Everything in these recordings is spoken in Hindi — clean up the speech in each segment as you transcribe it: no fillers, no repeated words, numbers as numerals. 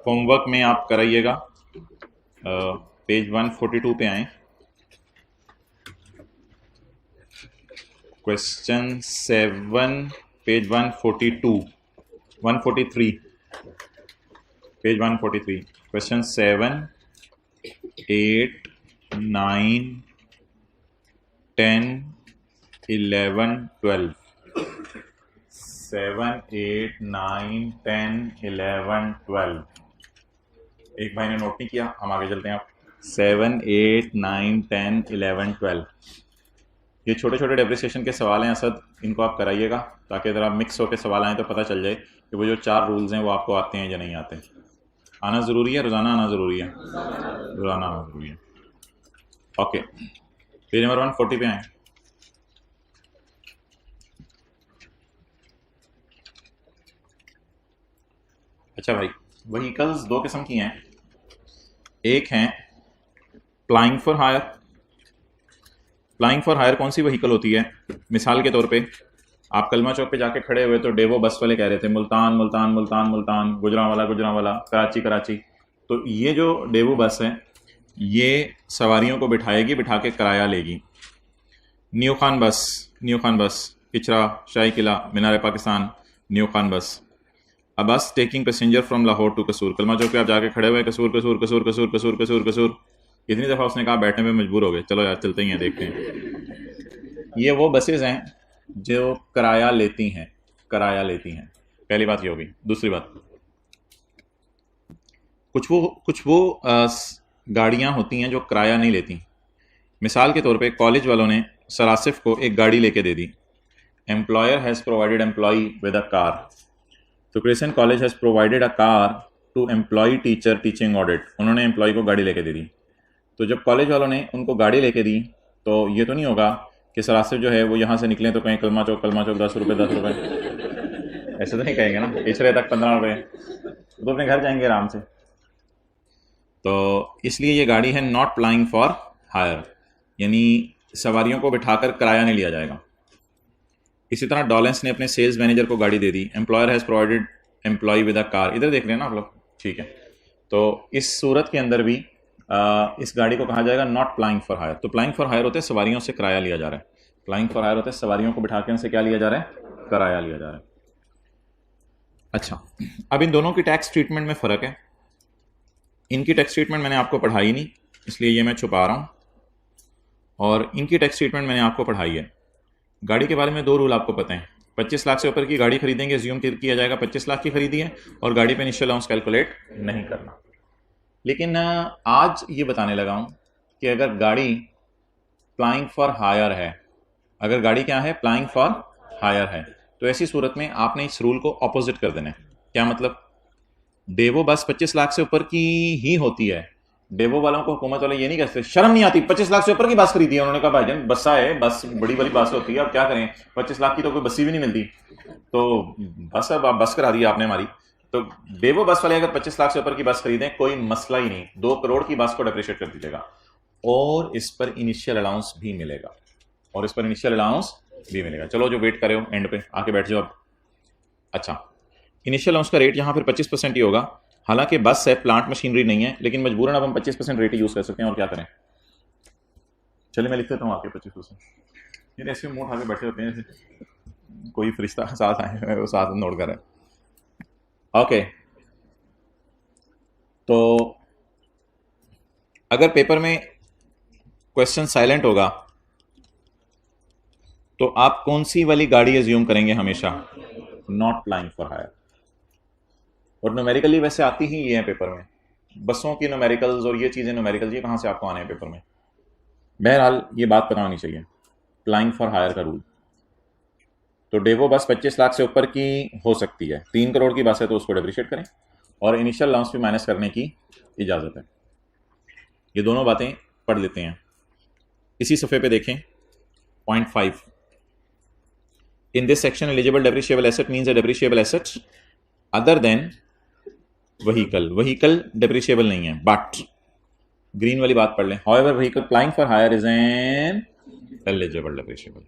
होमवर्क में आप कराइएगा, पेज 142 पे आए। Question 7 page 142 143 page 143 question 7 8 9 10 11 12 7 8 9 10 11 12। एक भाई ने नोट नहीं किया, हम आगे चलते हैं। आप 7 8 9 10 11 12 ये छोटे छोटे डेप्रिसिएशन के सवाल हैं असद, इनको आप कराइएगा ताकि अगर आप मिक्स होकर सवाल आएँ तो पता चल जाए कि वो जो 4 रूल्स हैं वो आपको आते हैं या नहीं आते। आना ज़रूरी है, रोज़ाना आना ज़रूरी है, रोज़ाना आना ज़रूरी है। ओके, पेज नंबर 140 पे आए। अच्छा भाई, व्हीकल्स दो किस्म की हैं। एक हैं flying for hire. Flying for hire कौन सी व्हीकल होती है? मिसाल के तौर पे आप कलमा चौक पे जाके खड़े हुए तो डेवो बस वाले कह रहे थे मुल्तान मुल्तान मुल्तान मुल्तान, गुजरांवाला कराची कराची। तो ये जो डेवो बस है ये सवारियों को बिठाएगी, बिठा के किराया लेगी। न्यू खान बस पिछरा Shahi Qila Minar Pakistan, New Khan bus. A bus taking passenger from Lahore to Kasur. Kalma चौक पे आप जाके खड़े हुए, कसूर कसूर कसूर कसूर कसूर कसूर कसूर। इतनी दफ़ा उसने कहा बैठने में मजबूर हो गए, चलो यार चलते ही हैं, देखते हैं। ये वो बसेज हैं जो किराया लेती हैं, किराया लेती हैं। पहली बात ये होगी। दूसरी बात, कुछ वो गाड़ियाँ होती हैं जो किराया नहीं लेती। मिसाल के तौर पे कॉलेज वालों ने सरासिफ को एक गाड़ी लेके दे दी। Employer has provided employee with a car. तो Christian college has provided a car to employ teacher teaching audit. उन्होंने एम्प्लॉय को गाड़ी लेके दे दी। तो जब कॉलेज वालों ने उनको गाड़ी लेके दी तो ये तो नहीं होगा कि सरासिफ जो है वो यहाँ से निकलें तो कहीं कलमा चौक 10 रुपये 10 रुपये ऐसे तो नहीं कहेंगे ना। पिछड़े तक 15 रुपये, तो अपने घर जाएंगे आराम से। तो इसलिए ये गाड़ी है नॉट फ्लाइंग फॉर हायर, यानी सवारियों को बिठाकर किराया नहीं लिया जाएगा। इसी तरह डॉलेंस ने अपने सेल्स मैनेजर को गाड़ी दे दी। Employer has provided employ with a car. इधर देख रहे हैं ना आप लोग, ठीक है। तो इस सूरत के अंदर भी इस गाड़ी को कहा जाएगा नॉट फ्लाइंग फॉर हायर। तो फ्लाइंग फॉर हायर होते हैं सवारियों से किराया लिया जा रहा है। फ्लाइंग फॉर हायर होते हैं सवारियों को बिठा के उनसे क्या लिया जा रहा है? किराया लिया जा रहा है। अच्छा, अब इन दोनों की टैक्स ट्रीटमेंट में फ़र्क है। इनकी टैक्स ट्रीटमेंट मैंने आपको पढ़ाई नहीं, इसलिए ये मैं छुपा रहा हूँ, और इनकी टैक्स ट्रीटमेंट मैंने आपको पढ़ाई है। गाड़ी के बारे में 2 रूल आपको पता है। 25 लाख से ऊपर की गाड़ी खरीदेंगे, ज्यूम किया जाएगा 25 लाख की खरीदी है, और गाड़ी पे इनिशियल अलाउंस कैलकुलेट नहीं करना। लेकिन आज ये बताने लगा हूँ कि अगर गाड़ी फ्लाइंग फॉर हायर है, अगर गाड़ी क्या है? फ्लाइंग फॉर हायर है, तो ऐसी सूरत में आपने इस रूल को ऑपोजिट कर देना है। क्या मतलब? डेवो बस 25 लाख से ऊपर की ही होती है। डेवो वालों को हुकूमत वाले ये नहीं कहते, शर्म नहीं आती 25 लाख से ऊपर की बस खरीदी है। उन्होंने कहा भाईजान बसा है, बस बड़ी बड़ी बस होती है, अब क्या करें, 25 लाख की तो कोई बसी भी नहीं मिलती, तो बस अब आप बस करा दी आपने हमारी। तो डेवो बस वाले अगर 25 लाख से ऊपर की बस खरीदें कोई मसला ही नहीं, 2 करोड़ की बस को डेप्रिशिएट कर दीजिएगा, और इस पर इनिशियल अलाउंस भी मिलेगा, और इस पर इनिशियल अलाउंस भी मिलेगा। चलो जो वेट करे हो एंड पे आके बैठ जाओ अब। अच्छा, इनिशियल अलाउंस का रेट यहाँ फिर 25% ही होगा। हालांकि बस है, प्लांट मशीनरी नहीं है, लेकिन मजबूरन अब हम 25% रेट ही यूज़ कर सकते हैं, और क्या करें। चलिए मैं लिख देता हूँ आके 25%। ये ऐसे मुंह उठा के बैठे होते हैं, कोई फरिश्ता साथ आए वो साथ नोट कर रहे हैं। ओके, तो अगर पेपर में क्वेश्चन साइलेंट होगा तो आप कौन सी वाली गाड़ी एज्यूम करेंगे? हमेशा नॉट फ्लाइंग फॉर हायर। और न्यूमेरिकली वैसे आती ही ये है पेपर में, बसों की न्यूमेरिकल्स और ये चीज़ें न्यूमेरिकल्स, ये कहाँ से आपको आने हैं पेपर में? बहरहाल ये बात पता होनी चाहिए, फ्लाइंग फॉर हायर का रूल। तो डेवो बस 25 लाख से ऊपर की हो सकती है, 3 करोड़ की बस है तो उसको डेप्रिशिएट करें, और इनिशियल अलाउंस भी माइनस करने की इजाज़त है। ये दोनों बातें पढ़ लेते हैं। इसी सफ़े पे देखें point 5। In this section eligible depreciable asset means a depreciable asset other than vehicle. Vehicle depreciable नहीं है, बट ग्रीन वाली बात पढ़ लें। However vehicle plying for hire is an eligible depreciable.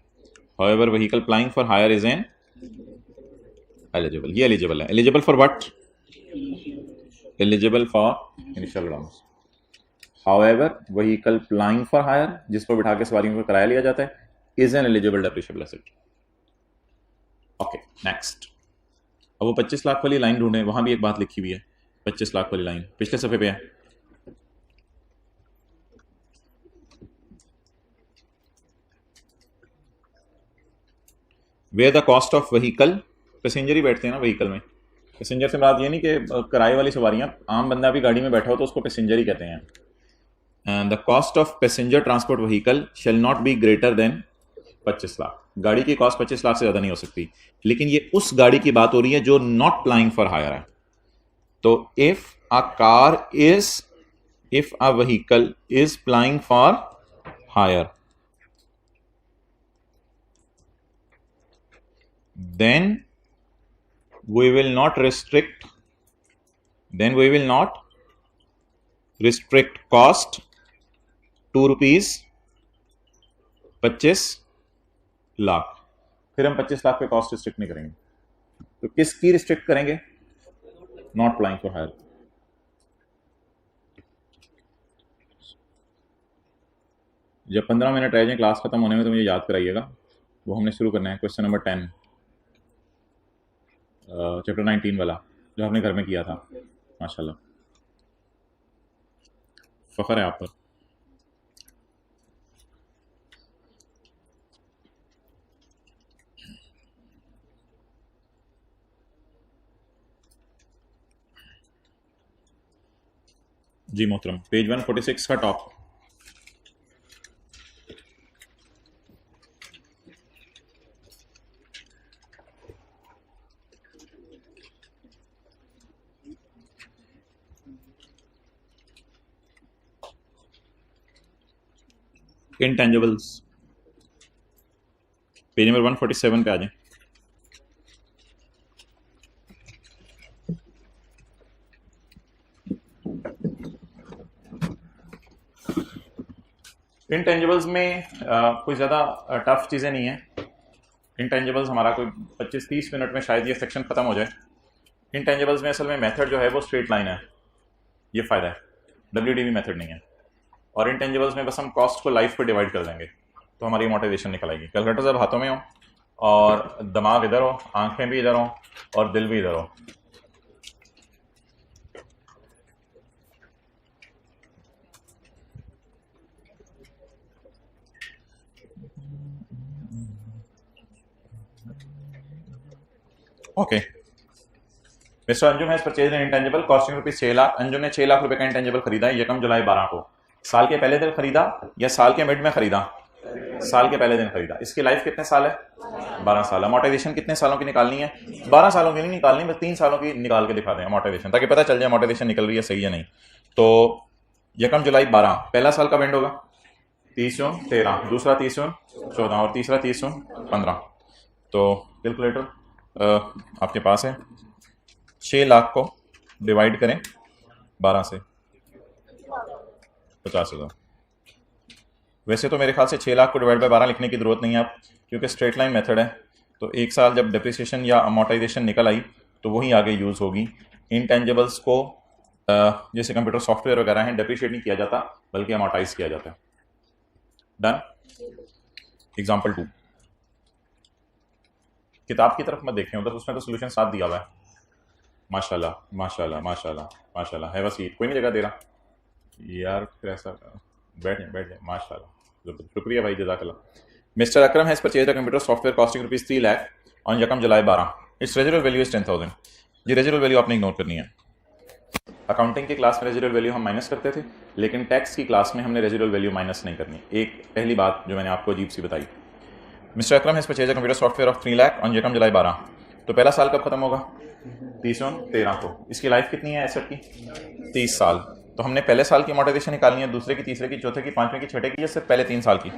However vehicle plying for hire is an eligible. ये एलिजिबल है। Eligible for what? Eligible for initial allowance. However vehicle plying for hire, जिस पर बिठा के सवारियों को किराया लिया जाता है, is an eligible depreciable asset. Okay next. अब वो 25 लाख वाली लाइन ढूंढे, वहां भी एक बात लिखी हुई है। 25 लाख वाली लाइन पिछले सफे पे है। वे the cost of vehicle, passenger ही बैठते हैं ना व्हीकल में। पैसेंजर से बात ये नहीं कि किराए वाली सवारियां, आम बंदा भी गाड़ी में बैठा हो तो उसको पैसेंजर ही कहते हैं। The cost of passenger transport vehicle shall not be greater than 25 lakh. गाड़ी की कॉस्ट 25 लाख से ज्यादा नहीं हो सकती। लेकिन ये उस गाड़ी की बात हो रही है जो नॉट प्लाइंग फॉर हायर है। तो if a vehicle is plying for hire, then we will not restrict cost to rupees 25 lakh. फिर हम 25 लाख पे कॉस्ट रिस्ट्रिक्ट नहीं करेंगे। तो किसकी रिस्ट्रिक्ट करेंगे? Not plying for hire. जब 15 मिनट रह जाए क्लास खत्म होने में तो मुझे याद कराइएगा। वो हमने शुरू करना है क्वेश्चन नंबर 10 चैप्टर 19 वाला, जो आपने घर में किया था। माशाल्लाह, फख्र है आप पर। जी मोहतरम, पेज 146 का टॉप। इंटेंजिबल्स, पेज नंबर 147 पे आ जाए। इंटेंजिबल्स में कोई ज़्यादा टफ चीज़ें नहीं है। इंटेंजिबल्स हमारा कोई 25-30 मिनट में शायद ये सेक्शन ख़त्म हो जाए। इंटेंजिबल्स में असल में मेथड जो है वो स्ट्रेट लाइन है, ये फ़ायदा है। WDV मेथड नहीं है। और इंटेंजिबल्स में बस हम कॉस्ट को लाइफ पे डिवाइड कर देंगे तो हमारी मोटिवेशन निकल आएगी। कैलकुलेटर जब हाथों में हो और दिमाग इधर हो, आंखें भी इधर हो और दिल भी इधर हो। Okay, mister Anjum has purchased N intangible costing rupees 6 lakh. Anjum ने 6 लाख रुपए का इंटेंजिबल खरीदा है 1 जुलाई 12 को। साल के पहले दिन खरीदा या साल के मिड में खरीदा? साल के पहले दिन खरीदा। इसकी लाइफ कितने साल है? 12 साल। अमोर्टाइजेशन कितने सालों की निकालनी है? 12 सालों की नहीं निकालनी, बस 3 सालों की निकाल के दिखा दें अमोर्टाइजेशन, ताकि पता चल जाए अमोर्टाइजेशन निकल रही है सही या नहीं। तो 1 जुलाई 12 पहला साल का एंड होगा 30 जून 13, दूसरा 30 जून 14 और तीसरा 30 जून 15। तो कैलकुलेटर आपके पास है। 6 लाख को डिवाइड करें 12 से, 50,000। वैसे तो मेरे ख्याल से 6 लाख को डिवाइड बाय 12 लिखने की ज़रूरत नहीं है आप, क्योंकि स्ट्रेट लाइन मेथड है। तो एक साल जब डिप्रिसिएशन या अमोर्टाइजेशन निकल आई तो वही आगे यूज़ होगी। इंटेंजिबल्स को जैसे कंप्यूटर सॉफ्टवेयर वगैरह हैं डिप्रिशिएट नहीं किया जाता बल्कि अमोर्टाइज किया जाता है। डन। एग्जाम्पल 2, किताब की तरफ मत देखें उधर, उसमें तो सोल्यूशन साथ दिया हुआ है। माशाल्लाह माशाल्लाह माशाल्लाह माशाल्लाह। है वसीयत, कोई नहीं जगह दे रहा यार, फिर ऐसा बैठ जाए। माशाल्लाह, शुक्रिया भाई, जज़ाकल्लाह। Mister Akram has purchased a computer software costing rupees 3 lakh on 1 July 12। Its residual value is 10,000। ये रेजिडुअल वैल्यू आपने इग्नोर करनी है। अकाउंटिंग की क्लास में रेजिडुअल वैल्यू हम माइनस करते थे, लेकिन टैक्स की क्लास में हमने रेजिडुअल वैल्यू माइनस नहीं करनी। एक पहली बात जो मैंने आपको अजीब सी बताई। Mister Akram has purchased a computer software of 3 lakh on 1 July 12। तो पहला साल कब खत्म होगा? 30 जून 13 को। इसकी लाइफ कितनी है एसेट की? 30 साल। तो हमने पहले साल की अमोर्टाइजेशन निकालनी है, दूसरे की, तीसरे की, चौथे की, पांचवें की, छठे की, या सिर्फ पहले 3 साल की?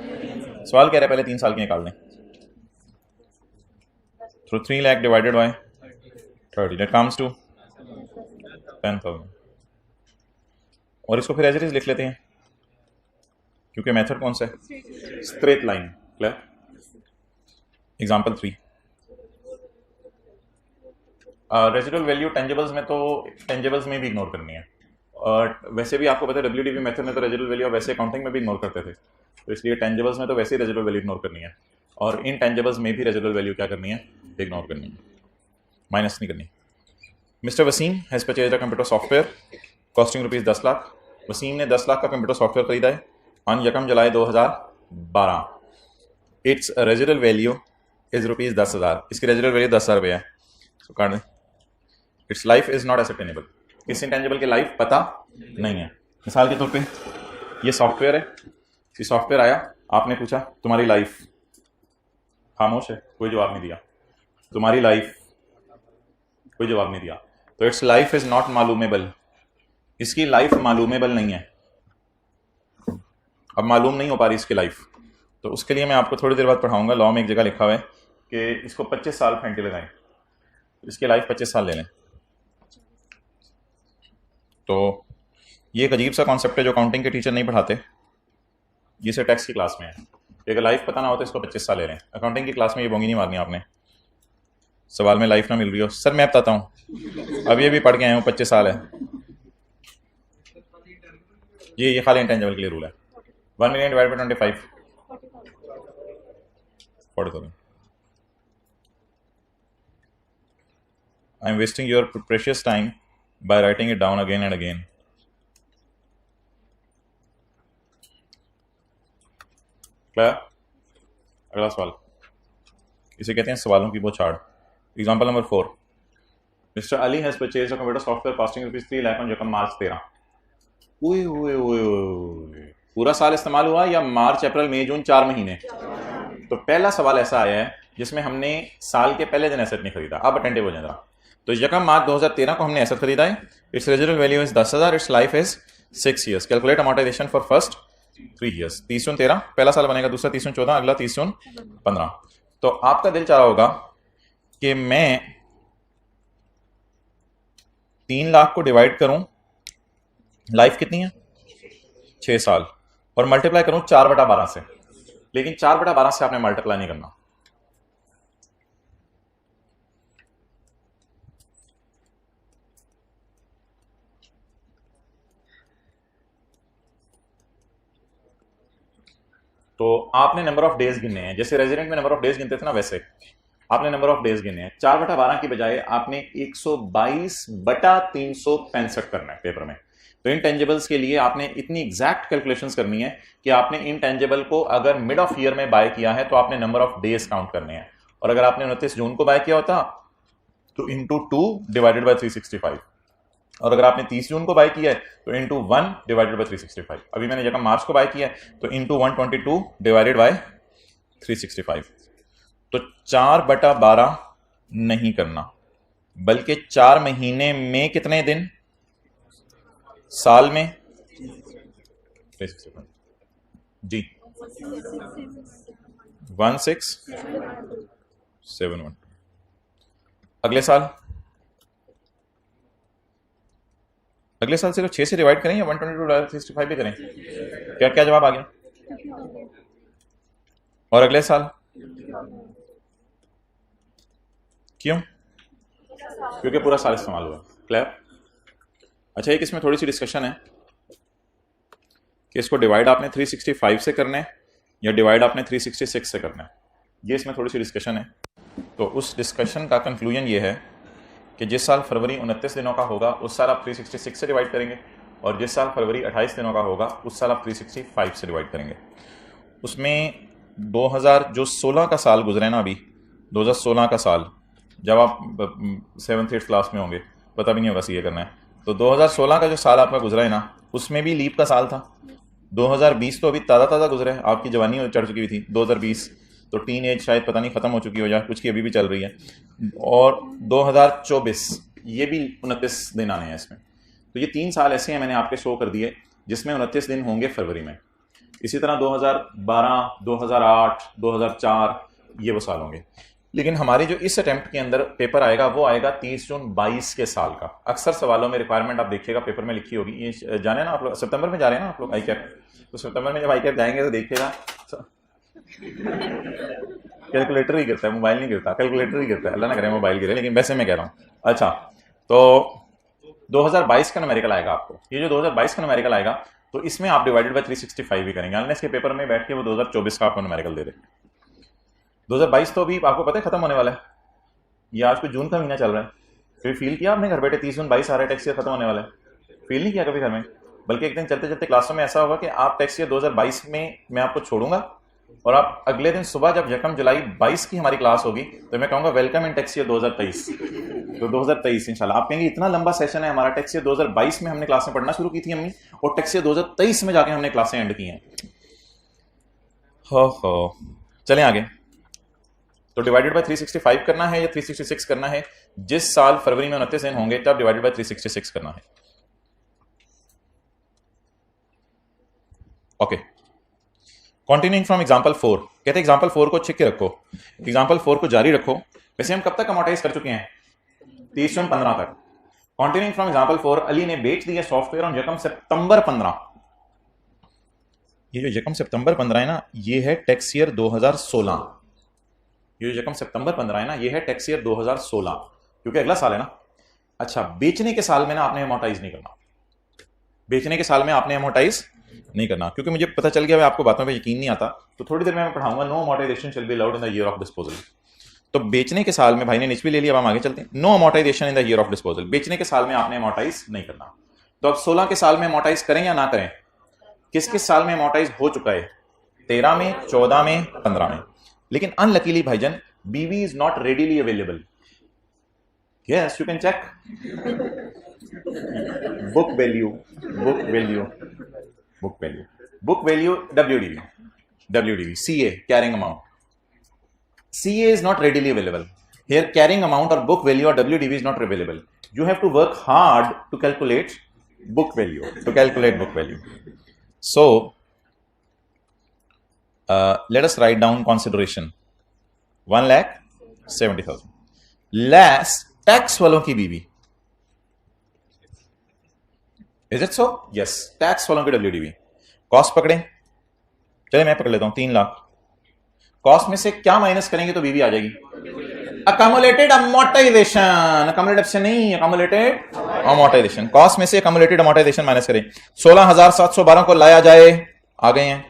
सवाल कह रहा है पहले 3 साल की निकाल दें। तो 3 lakh divided by 30 that comes to 10,000। और इसको फिर एज इट इज लिख लेते हैं क्योंकि मेथड कौन सा है? Straight line. Clear? Example 3, residual value tangibles में तो टेंजेबल्स में भी इग्नोर करनी है, और वैसे भी आपको पता है WDV मेथड में तो रेजिडुअल वैल्यू वैसे अकाउंटिंग में भी इग्नोर करते थे, तो इसलिए टेंजेबल्स में तो वैसे ही रेजिडुअल वैल्यू इग्नोर करनी है, और इन टेंजेबल्स में भी रेजिडुअल वैल्यू क्या करनी है? इग्नोर करनी है, माइनस नहीं करनी। Mister Wasim has purchased a computer software costing ₹10 lakh. Wasim ने 10 लाख का कंप्यूटर सॉफ्टवेयर खरीदा है on 1 July 2012। Its residual value is ₹10,000। इसकी रेजिडुअल वैल्यू 10,000 रुपये है। सो काट दें। Its life is not ascertainable. इस इंटेंजिबल की लाइफ पता नहीं है। मिसाल के तौर पे ये सॉफ्टवेयर है, ये सॉफ्टवेयर आया, आपने पूछा तुम्हारी लाइफ, खामोश है, कोई जवाब नहीं दिया। तुम्हारी लाइफ, कोई जवाब नहीं दिया, तो इट्स लाइफ इज नॉट मालूमेबल। इसकी लाइफ मालूमेबल नहीं है, अब मालूम नहीं हो पा रही इसकी लाइफ। तो उसके लिए मैं आपको थोड़ी देर बाद पढ़ाऊंगा। लॉ में एक जगह लिखा हुआ है कि इसको 25 साल फेंटे लगाएं, इसकी लाइफ 25 साल ले लें। तो ये एक अजीब सा कॉन्सेप्ट है जो अकाउंटिंग के टीचर नहीं पढ़ाते, ये से टैक्स की क्लास में है। अगर लाइफ पता ना हो तो इसको 25 साल ले लें। अकाउंटिंग की क्लास में ये बोंगी नहीं मारनी आपने, सवाल में लाइफ ना मिल रही हो। सर मैं बताता हूँ, अब ये भी पढ़ के आए हूँ, 25 साल है। ये खाली इंटेंजिबल के लिए रूल है। 1 million divide by 25, 40,000। I am wasting your precious time by writing it down again and again. अगला सवाल, इसे कहते हैं सवालों की बौछार। Example number 4, mister Ali has purchased a computer software costing ₹3 lakh on March 13। पूरा साल इस्तेमाल हुआ या मार्च अप्रैल मई जून 4 महीने? तो पहला सवाल ऐसा आया है जिसमें हमने साल के पहले दिन एसेट नहीं खरीदा। अब अटेंटिव हो जाएगा। तो 1 मार्च 2013 को हमने एसेट खरीदा है। It's residual value is 10,000। It's life is 6 years. Calculate amortisation for first 3 years. 30/13 पहला साल बनेगा, दूसरा 30/14, अगला 30/15। तो आपका दिल चाह होगा कि मैं 3 लाख को डिवाइड करूं, लाइफ कितनी है? 6 साल, और मल्टीप्लाई करूं 4/12 से। लेकिन 4/12 से आपने मल्टीप्लाई नहीं करना। तो आपने नंबर ऑफ डेज गिनने हैं, जैसे रेजिडेंट में नंबर ऑफ डेज गिनते थे ना, वैसे आपने नंबर ऑफ डेज गिनने हैं। 4/12 की बजाय आपने 122/365 करना है पेपर में। तो इंटेंजिबल्स के लिए आपने इतनी एग्जैक्ट कैलकुलेशंस करनी है कि आपने इंटेंजिबल को अगर मिड ऑफ ईयर में बाय किया है तो आपने नंबर ऑफ डेज काउंट करने हैं, और अगर आपने 29 जून को बाय किया होता तो इंटू 2 डिवाइडेड बाय 365, और अगर आपने 30 जून को बाय किया है तो इंटू 1 डिवाइडेड बाय 365। अभी मैंने जगह मार्च को बाय किया है तो इंटू 122 डिवाइडेड बाय 365। तो 4/12 नहीं करना, बल्कि 4 महीने में कितने दिन? साल में 365 जी 1671। अगले साल सिर्फ 6 से डिवाइड करें या 122/365 भी करें? क्या क्या जवाब आ गया? और अगले साल क्यों? क्योंकि पूरा साल इस्तेमाल हुआ। क्लियर? अच्छा, एक इसमें थोड़ी सी डिस्कशन है कि इसको डिवाइड आपने 365 से करना है या डिवाइड आपने 366 से करना है। ये इसमें थोड़ी सी डिस्कशन है। तो उस डिस्कशन का कंक्लूजन ये है कि जिस साल फरवरी 29 दिनों का होगा उस साल आप 366 से डिवाइड करेंगे, और जिस साल फरवरी 28 दिनों का होगा उस साल आप 365 से डिवाइड करेंगे। उसमें 2016 का साल गुजरे ना, अभी 2016 का साल, जब आप 7th 8th क्लास में होंगे, पता भी नहीं होगा सीए करना है, तो 2016 का जो साल आपका गुजरा है ना, उसमें भी लीप का साल था। 2020 तो अभी ताज़ा गुजरा है, आपकी जवानी चढ़ चुकी हुई थी 2020, तो टीन एज शायद पता नहीं ख़त्म हो चुकी हो या कुछ की अभी भी चल रही है। और 2024 ये भी 29 दिन आने हैं इसमें। तो ये 3 साल ऐसे हैं मैंने आपके शो कर दिए जिसमें 29 दिन होंगे फरवरी में। इसी तरह 2012, 2008, 2004 ये वो साल होंगे। लेकिन हमारे जो इस अटेम्प्ट के अंदर पेपर आएगा वो आएगा 30 जून 22 के साल का। अक्सर सवालों में रिक्वायरमेंट आप देखिएगा पेपर में लिखी होगी। ये जाने ना आप लोग सितंबर में जा रहे हैं ना आप लोग आई कैप, तो सितंबर में जब आई कैप जाएंगे तो देखिएगा कैलकुलेटर ही गिरता है, मोबाइल नहीं गिरता, कैलकुलेटर ही गिरता है, अल्लाह ना करे मोबाइल गिरे, लेकिन वैसे मैं कह रहा हूँ। अच्छा, तो 2022 का न्यूमेरिकल आएगा आपको। ये जो 2022 का न्यूमेरिकल आएगा तो इसमें आप डिवाइडेड बाय 365 भी करेंगे, अनलेस के पेपर में बैठ के वो 2024 का आपको न्यूमेरिकल दे दे। 2022 तो अभी आपको पता है खत्म होने वाला है, ये आज को जून का महीना चल रहा है। फिर फील किया आपने घर बैठे 30 जून 22 आ रहा है, टैक्स ईयर खत्म होने वाला है? फील नहीं किया कभी घर में? बल्कि एक दिन चलते चलते क्लासों में ऐसा होगा कि आप टैक्स ईयर 2022 में मैं आपको छोड़ूंगा और आप अगले दिन सुबह जब 1 जुलाई 22 की हमारी क्लास होगी तो मैं कहूंगा वेलकम इन टैक्स ईयर 2023। तो 2023 इंशाल्लाह आप कहेंगे इतना लंबा सेशन है हमारा, टैक्स ईयर 2022 में हमने क्लासें पढ़ना शुरू की थी अम्मी और टैक्स ईयर 2023 में जाके हमने क्लासें एंड की हैं। हो चलें आगे। तो डिवाइडेड बाय 365 करना है या 366 करना है? जिस साल फरवरी में 29 दिन होंगे तब डिवाइडेड बाय 366 करना है। ओके, कंटिन्यूइंग फ्रॉम एग्जांपल 4, कहते हैं एग्जांपल 4 को छिक के रखो, एग्जांपल 4 को जारी रखो। वैसे हम कब तक अमोर्टाइज कर चुके हैं? 30 जून 15 तक। कंटिन्यूइंग फ्रॉम एग्जांपल 4, अली ने बेच दिया सॉफ्टवेयर ऑन यकम सितंबर 15। ये जो यकम सितंबर 15 है ना, ये है टैक्स ईयर 2016। ये जो यकम सितंबर 15 है ना, ये है टैक्स ईयर 2016, क्योंकि अगला साल है ना। अच्छा, बेचने के साल में ना आपने अमोर्टाइज नहीं करना, बेचने के साल में आपने अमोर्टाइज नहीं करना, क्योंकि मुझे पता चल गया आपको बातों पे यकीन नहीं आता, तो थोड़ी देर में मैं पढ़ाऊंगा no amortization shall be allowed in the year of disposal. तो बेचने के साल में भाई ने निच भी ले लिया, अब हम आगे चलते हैं। No amortization in the year of disposal, बेचने के साल में आपने अमोर्टाइज नहीं करना। तो अब 16 के साल में अमोर्टाइज करें या ना करें? किस किस साल में अमोर्टाइज हो चुका है? 13 में, 14 में, 15 में। लेकिन अनलकीली भाईजान बीवी is not readily available. Yes, you can cheque book value, book value, book value, book value, WDV, WDV, CA, carrying amount. CA is not readily available. Here, carrying amount or book value or WDV is not available. You have to work hard to calculate book value, to calculate book value. So, let us write down consideration. 1,70,000. Less tax वालों की बीवी. Is it so? Yes. Tax वालों की WDV. कॉस्ट पकड़े, चले मैं पकड़ लेता हूं 3 लाख। कॉस्ट में से क्या माइनस करेंगे तो बीवी आ जाएगी? अकमुलेटेड अमोर्टाइजेशन, अकमुलेटेड से नहीं, अकमुलेटेड अमोर्टाइजेशन। कॉस्ट में से अकमुलेटेड अमोर्टाइजेशन माइनस करें। 16,712 को लाया जाए, आ गए हैं।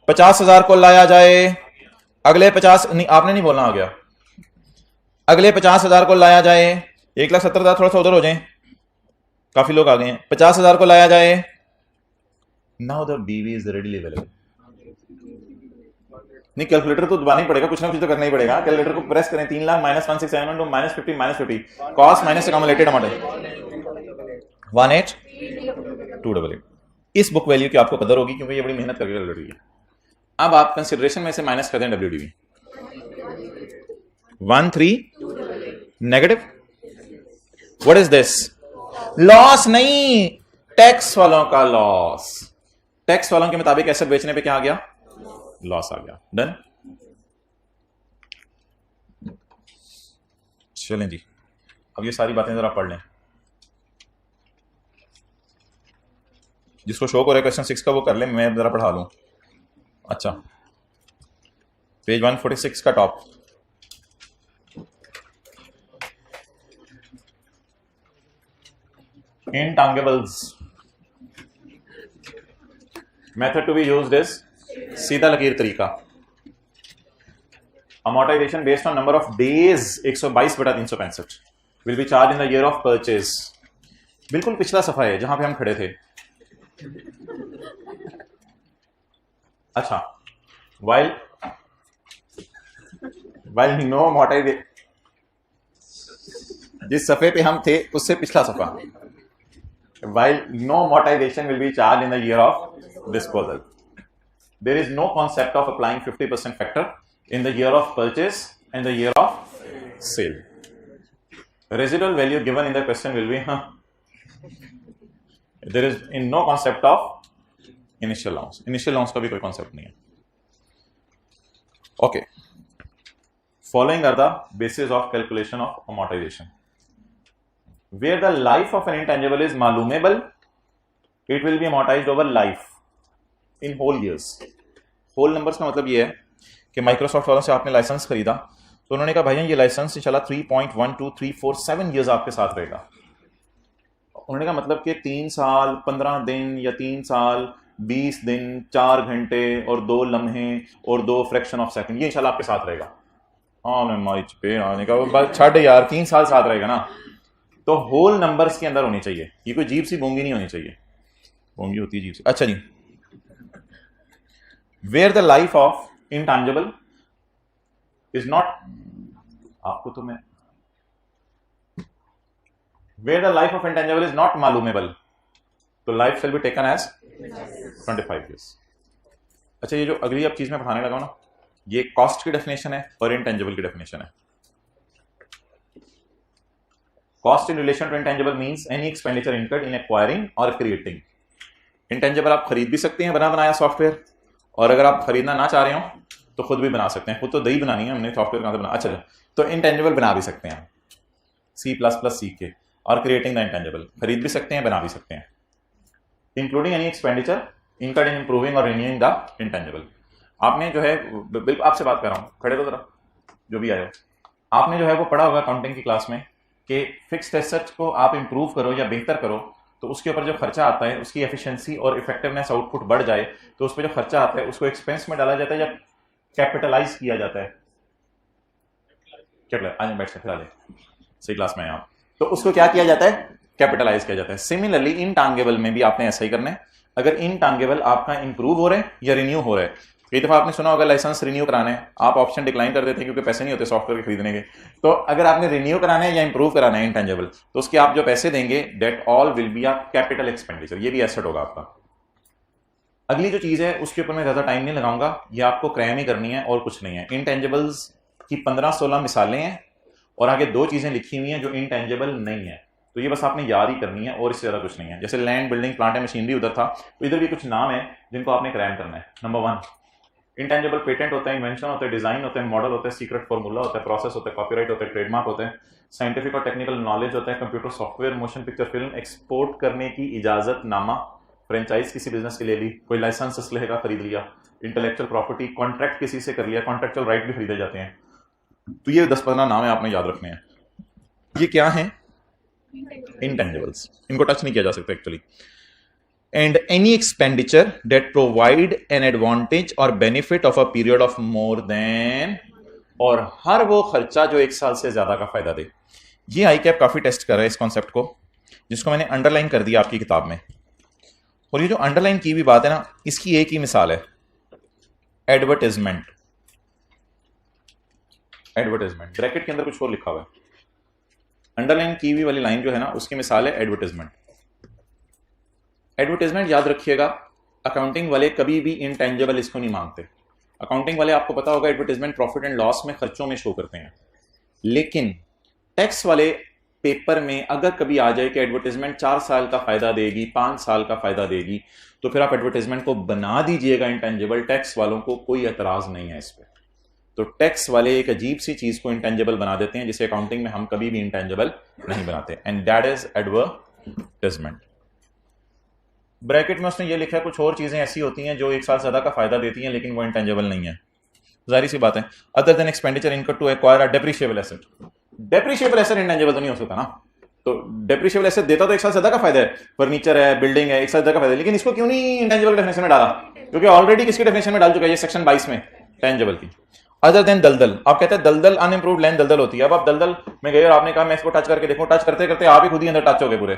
50,000 को लाया जाए, अगले 50 नहीं, आपने नहीं बोलना, आ गया। अगले 50,000 को लाया जाए, 1,70,000 थोड़ा सा उधर हो जाए, काफी लोग आ गए हैं। 50,000 को लाया जाए। Now the BV is readily available. नहीं, कैलकुलेटर तो दबाना ही पड़ेगा, कुछ ना कुछ तो करना ही पड़ेगा। कैलकुलेटर को प्रेस करें, 3 lakh minus 1,671 minus 50 minus 50, cost minus accumulated amount 18,288। इस बुक वैल्यू की आपको कदर होगी क्योंकि ये बड़ी मेहनत करके कैलकुलेट हुई है। अब आप कंसिडरेशन में से माइनस कर दें WDV 13 negative. What is this? Loss नहीं, टैक्स वालों का लॉस। टैक्स वालों के मुताबिक एसेट बेचने पे क्या आ गया? लॉस आ गया। डन। चलें जी, अब ये सारी बातें जरा पढ़ लें। जिसको शौक हो रहा है क्वेश्चन 6 का वो कर ले, मैं जरा पढ़ा लूं। अच्छा, पेज 146 का top. Intangibles. Method to be used is सीधा लकीर तरीका। Amortization based on number of days 122/365 will be charged in the year of purchase. बिल्कुल पिछला सफा है जहां पे हम खड़े थे। अच्छा, while no amortization, जिस सफे पे हम थे उससे पिछला सफा। While no amortization will be charged in the year of disposal. There is no concept of applying 50% factor in the year of purchase and the year of sale. Residual value given in the question will be there is in no concept of initial allowance. Initial allowance का भी कोई concept नहीं है. Okay. Following are the basis of calculation of amortisation. Where the life of an intangible is मालूमेबल, it will be amortised over life in whole years. Whole numbers का मतलब ये है कि माइक्रोसॉफ्ट वालों से आपने लाइसेंस खरीदा तो उन्होंने कहा भाई ये लाइसेंस इंशाल्लाह 3.12347 ईयर्स आपके साथ रहेगा. उन्होंने कहा मतलब कि 3 साल 15 दिन या 3 साल 20 दिन 4 घंटे और 2 लम्हे और 2 फ्रैक्शन ऑफ सेकंड ये इंशाल्लाह आपके साथ रहेगा. हाँ मैं मारी चपेट आने का बस छड़ यार 3 साल साथ रहेगा ना. तो होल नंबर्स के अंदर होनी चाहिए, ये कोई अजीब सी बोंगी नहीं होनी चाहिए. बोंगी होती है अजीब सी. अच्छा जी, where the life of intangible is not, आपको तो मैं, where the life of intangible is not malumable, तो life shall be taken as 25 years. अच्छा, ये जो अगली अब चीज में पढ़ाने लगा ना, ये कॉस्ट की डेफिनेशन है और इंटेंजिबल की डेफिनेशन है. Cost in relation to intangible means any expenditure incurred in acquiring or creating. Intangible आप खरीद भी सकते हैं बना बनाया सॉफ्टवेयर, और अगर आप खरीदना ना चाह रहे हो तो खुद भी बना सकते हैं. खुद तो दही बनानी है हमने, सॉफ्टवेयर कहां से बना. अच्छा, तो इंटेंजिबल बना भी सकते हैं C++ सीख के, और क्रिएटिंग द इंटेंजिबल खरीद भी सकते हैं बना भी सकते हैं. इंक्लूडिंग एनी एक्सपेंडिचर इनकर्ड इन इंप्रूविंग और रिन्यूइंग द इंटेंजिबल. आपने जो है, बिल्कुल आपसे बात कर रहा हूं, खड़े तो जरा जो भी आए हो, आपने जो है वो पढ़ा होगा अकाउंटिंग की क्लास में कि फिक्स्ड एसेट्स को आप इंप्रूव करो या बेहतर करो तो उसके ऊपर जो खर्चा आता है उसकी एफिशिएंसी और इफेक्टिवनेस आउटपुट बढ़ जाए तो उस पर जो खर्चा आता है उसको एक्सपेंस में डाला जाता है या कैपिटलाइज किया जाता है. आज बैठ सकते सही क्लास में आप, तो उसको क्या किया जाता है, कैपिटलाइज किया जाता है. सिमिलरली इनटांगिबल में भी आपने ऐसा ही करना है. अगर इनटांगिबल आपका इंप्रूव हो रहा है या रिन्यू हो रहा है, कई दफा आपने सुना होगा लाइसेंस रिन्यू कराना है, आप ऑप्शन डिक्लाइन कर देते हैं क्योंकि पैसे नहीं होते सॉफ्टवेयर के खरीदने के. तो अगर आपने रिन्यू कराना है या इंप्रूव कराना है इंटेंजिबल, तो उसके आप जो पैसे देंगे that all will be a capital expenditure, ये भी एसेट होगा आपका. अगली जो चीज है उसके ऊपर मैं ज्यादा टाइम नहीं लगाऊंगा, ये आपको क्रैम ही करनी है और कुछ नहीं है. इंटेंजिबल्स की 15-16 मिसालें हैं और आगे 2 चीजें लिखी हुई हैं जो इंटेंजिबल नहीं है, तो ये बस आपने याद ही करनी है और इससे ज्यादा कुछ नहीं है. जैसे land, building, plant and machinery उधर था, तो इधर भी कुछ नाम है जिनको आपने क्रैम करना है. नंबर 1 इंटेंजिबल पेटेंट होता है, इन्वेंशन होता है, डिजाइन होता है, मॉडल होता है, सीक्रेट फॉर्मूला होता है, प्रोसेस होता है, कॉपीराइट होता है, ट्रेडमार्क होता है, साइंटिफिक और टेक्निकल नॉलेज होता है, computer software, motion picture film, export करने की इजाजत नामा, फ्रेंचाइज किसी बिजनेस के ले ली, कोई लाइसेंस असलहे का खरीद लिया, इंटेलेक्चुअल प्रॉपर्टी, कॉन्ट्रैक्ट किसी से कर लिया, कॉन्ट्रैक्चुअल राइट भी खरीदे जाते हैं. तो ये 10-15 नाम है आपने याद रखने हैं. ये क्या है, इंटेंजिबल्स, इनको टच नहीं किया जा सकता actually. And any expenditure that provide an advantage और benefit of a period of more than, और हर वो खर्चा जो 1 साल से ज्यादा का फायदा दे. ये आईकैप काफी टेस्ट कर रहा है इस कॉन्सेप्ट को, जिसको मैंने अंडरलाइन कर दिया आपकी किताब में. और ये जो अंडरलाइन की भी बात है ना, इसकी एक ही मिसाल है, एडवर्टाइजमेंट. एडवर्टाइजमेंट ब्रैकेट के अंदर कुछ और लिखा हुआ है, अंडरलाइन की हुई वाली लाइन जो है ना उसकी मिसाल है एडवर्टाइजमेंट. एडवर्टाइजमेंट याद रखिएगा, अकाउंटिंग वाले कभी भी इंटेंजिबल इसको नहीं मांगते. अकाउंटिंग वाले आपको पता होगा एडवर्टाइजमेंट प्रॉफिट एंड लॉस में खर्चों में शो करते हैं, लेकिन टैक्स वाले पेपर में अगर कभी आ जाए कि एडवर्टाइजमेंट 4 साल का फायदा देगी, 5 साल का फायदा देगी, तो फिर आप एडवर्टाइजमेंट को बना दीजिएगा इंटेंजिबल. टैक्स वालों को कोई एतराज नहीं है इस पर. तो टैक्स वाले एक अजीब सी चीज को इंटेंजिबल बना देते हैं जिसे अकाउंटिंग में हम कभी भी इंटेंजिबल नहीं बनाते, and that is advertisement. Bracket में उसने ये लिखा है कुछ और चीजें ऐसी होती हैं जो 1 साल ज्यादा का फायदा देती हैं लेकिन वो इंटेंजिबल नहीं है. जाहिर सी बात है, other than expenditure income to acquire a depreciable asset. Depreciable asset intangible तो नहीं हो सकता ना. तो डेप्रिशिएबल एसेट देता तो 1 साल ज्यादा का फायदा है, फर्नीचर है, बिल्डिंग है, 1 साल ज्यादा का फायदा है, लेकिन इसको क्यों नहीं इंटेंजिबल डेफिनेशन में डाला, क्योंकि ऑलरेडी किसकी डेफिनेशन में डाल चुका है ये सेक्शन 22 में टेंजिबल की. अदर देन दलदल, आप कहते हैं दलदल अनइंप्रूव्ड लैंड दलदल होती है. अब आप दलदल में गए और आपने कहा मैं इसको टच करके देखूं, टच करते करते आप ही खुद ही अंदर टच हो गए पूरे.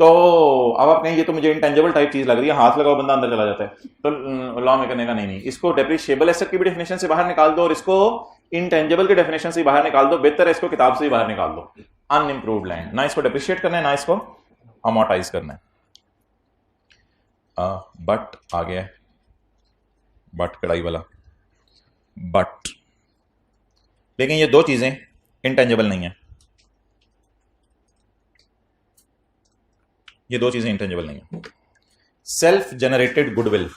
तो अब आप कहें ये तो मुझे इंटेंजिबल टाइप चीज लग रही है, हाथ लगाओ बंदा अंदर चला जाता है, तो लॉ में करने का नहीं. इसको डेप्रिशिएबल एसेट की भी डेफिनेशन से बाहर निकाल दो और इसको इंटेंजिबल की डेफिनेशन से बाहर निकाल दो. बेहतर है इसको किताब से ही बाहर निकाल दो. अनइंप्रूव्ड लैंड, ना इसको डेप्रिशिएट करना है ना इसको अमोर्टाइज करना है. बट आ गया, बट कढ़ाई वाला बट, लेकिन ये 2 चीजें इंटेंजिबल नहीं है. ये 2 चीजें इंटेंजिबल नहीं है. सेल्फ जनरेटेड गुडविल,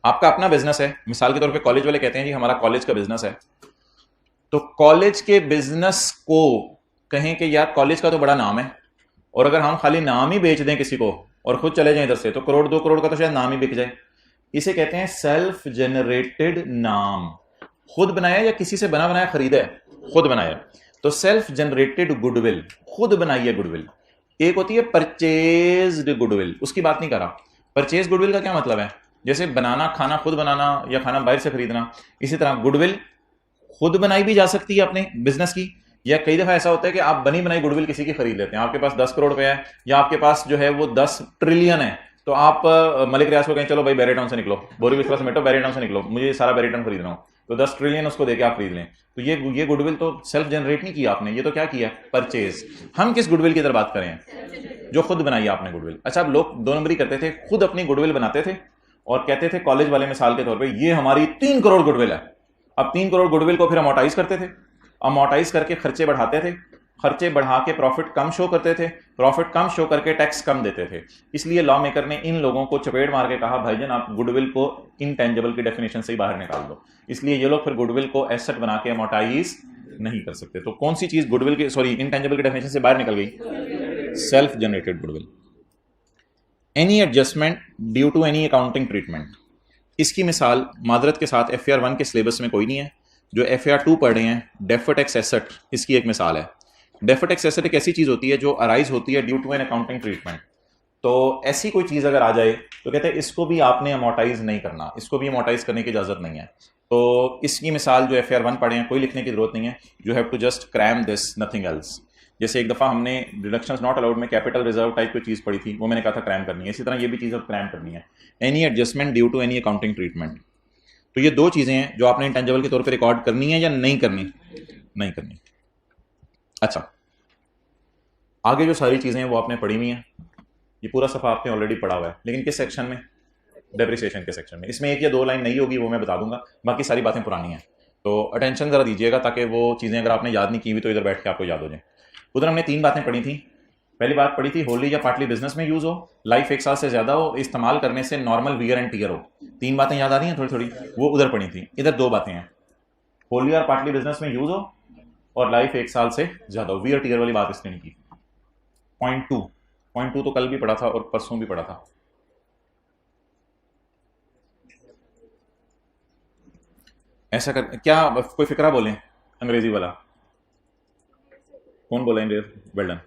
आपका अपना बिजनेस है, मिसाल के तौर पे कॉलेज वाले कहते हैं जी हमारा कॉलेज का बिजनेस है, तो कॉलेज के बिजनेस को कहें कि यार कॉलेज का तो बड़ा नाम है, और अगर हम खाली नाम ही बेच दें किसी को और खुद चले जाएं इधर से, तो करोड़ 2 करोड़ का तो शायद नाम ही बिक जाए। इसे कहते हैं सेल्फ जनरेटेड नाम। खुद बनाया या किसी से बना बनाया खरीदा है? खुद बनाया। तो सेल्फ जनरेटेड गुडविल, खुद बनाई है गुडविल। एक होती है परचेज्ड गुडविल, उसकी बात नहीं कर रहा। परचेज गुडविल का क्या मतलब है? जैसे बनाना, खाना खुद बनाना या खाना बाहर से खरीदना, इसी तरह गुडविल खुद बनाई भी जा सकती है अपने बिजनेस की, या कई दफा ऐसा होता है कि आप बनी बनाई गुडविल किसी की खरीद लेते हैं। आपके पास 10 करोड़ रुपया है, या आपके पास जो है वो 10 ट्रिलियन है, तो आप मलिक रियाज को कहें चलो भाई बैरी टाउन से निकलो, बोरी विश्वास समेटो, बैरी टाउन से निकलो, मुझे सारा बैरी टाउन खरीदना हो, तो 10 ट्रिलियन उसको देके आप खरीद लें। तो ये गुडविल तो सेल्फ जनरेट नहीं किया आपने, ये तो क्या किया? परचेज। हम किस गुडविल की तरह बात करें? जो खुद बनाई है आपने गुडविल। अच्छा, अब लोग 2 नंबरी करते थे, खुद अपनी गुडविल बनाते थे और कहते थे कॉलेज वाले मिसाल के तौर पे ये हमारी 3 करोड़ गुडविल है। अब 3 करोड़ गुडविल को फिर अमोटाइज करते थे, अमोटाइज करके खर्चे बढ़ाते थे, खर्चे बढ़ा के प्रॉफिट कम शो करते थे, प्रॉफिट कम शो करके टैक्स कम देते थे। इसलिए लॉ मेकर ने इन लोगों को चपेट मार के कहा भाईजान आप गुडविल को इनटेंजिबल की डेफिनेशन से ही बाहर निकाल दो। इसलिए ये लोग फिर गुडविल को एसेट बना के अमोटाइज नहीं कर सकते। तो कौन सी चीज गुडविल की, सॉरी, इनटेंजिबल की डेफिनेशन से बाहर निकल गई? Self generated goodwill. Any adjustment due to any accounting treatment. इसकी मिसाल मादरत के साथ FAR 1 के सिलेबस में कोई नहीं है। जो FAR 2 पढ़ रहे हैं, डेफर्ड टैक्स एसेट, इसकी एक मिसाल है। डेफर्ड टैक्स एसेट एक ऐसी चीज होती है जो अराइज होती है due to an accounting treatment. तो ऐसी कोई चीज अगर आ जाए तो कहते हैं इसको भी आपने अमोटाइज नहीं करना, इसको भी अमोटाइज करने की इजाजत नहीं है। तो इसकी मिसाल जो FAR 1 पढ़े हैं, कोई लिखने की जरूरत नहीं है, you have to just cram this, nothing else. जैसे एक दफा हमने डिडक्शंस नॉट अलाउड में कैपिटल रिजर्व टाइप की चीज पढ़ी थी, वो मैंने कहा था क्रैम करनी है, इसी तरह ये भी चीज अब क्रैम करनी है। Any adjustment due to any accounting treatment. तो ये 2 चीजें हैं जो आपने इंटेंजिबल के तौर पे रिकॉर्ड करनी है या नहीं करनी? नहीं करनी। अच्छा, आगे जो सारी चीजें हैं वो आपने पढ़ी हुई हैं, ये पूरा सफा आपने ऑलरेडी पढ़ा हुआ है, लेकिन किस सेक्शन में? डेप्रिसिएशन के सेक्शन में। इसमें 1 या 2 लाइन नहीं होगी, वो मैं बता दूंगा, बाकी सारी बातें पुरानी हैं। तो अटेंशन जरा दीजिएगा ताकि वो चीजें अगर आपने याद नहीं की हुई तो इधर बैठ के आपको याद हो जाए। उधर हमने 3 बातें पढ़ी थी। पहली बात पढ़ी थी होली या पार्टली बिजनेस में यूज हो, लाइफ 1 साल से ज्यादा हो, इस्तेमाल करने से नॉर्मल वियर एंड टीयर हो। 3 बातें याद आ रही हैं थोड़ी थोड़ी, वो उधर पढ़ी थी। इधर 2 बातें हैं, होली और पार्टली बिजनेस में यूज हो और लाइफ 1 साल से ज्यादा हो। वियर टीयर वाली बात इसने नहीं की। पॉइंट 2 तो कल भी पढ़ा था और परसों भी पढ़ा था। ऐसा कर, क्या कोई फिक्रा बोले अंग्रेजी वाला? कौन बोला अंग्रेज? Well done.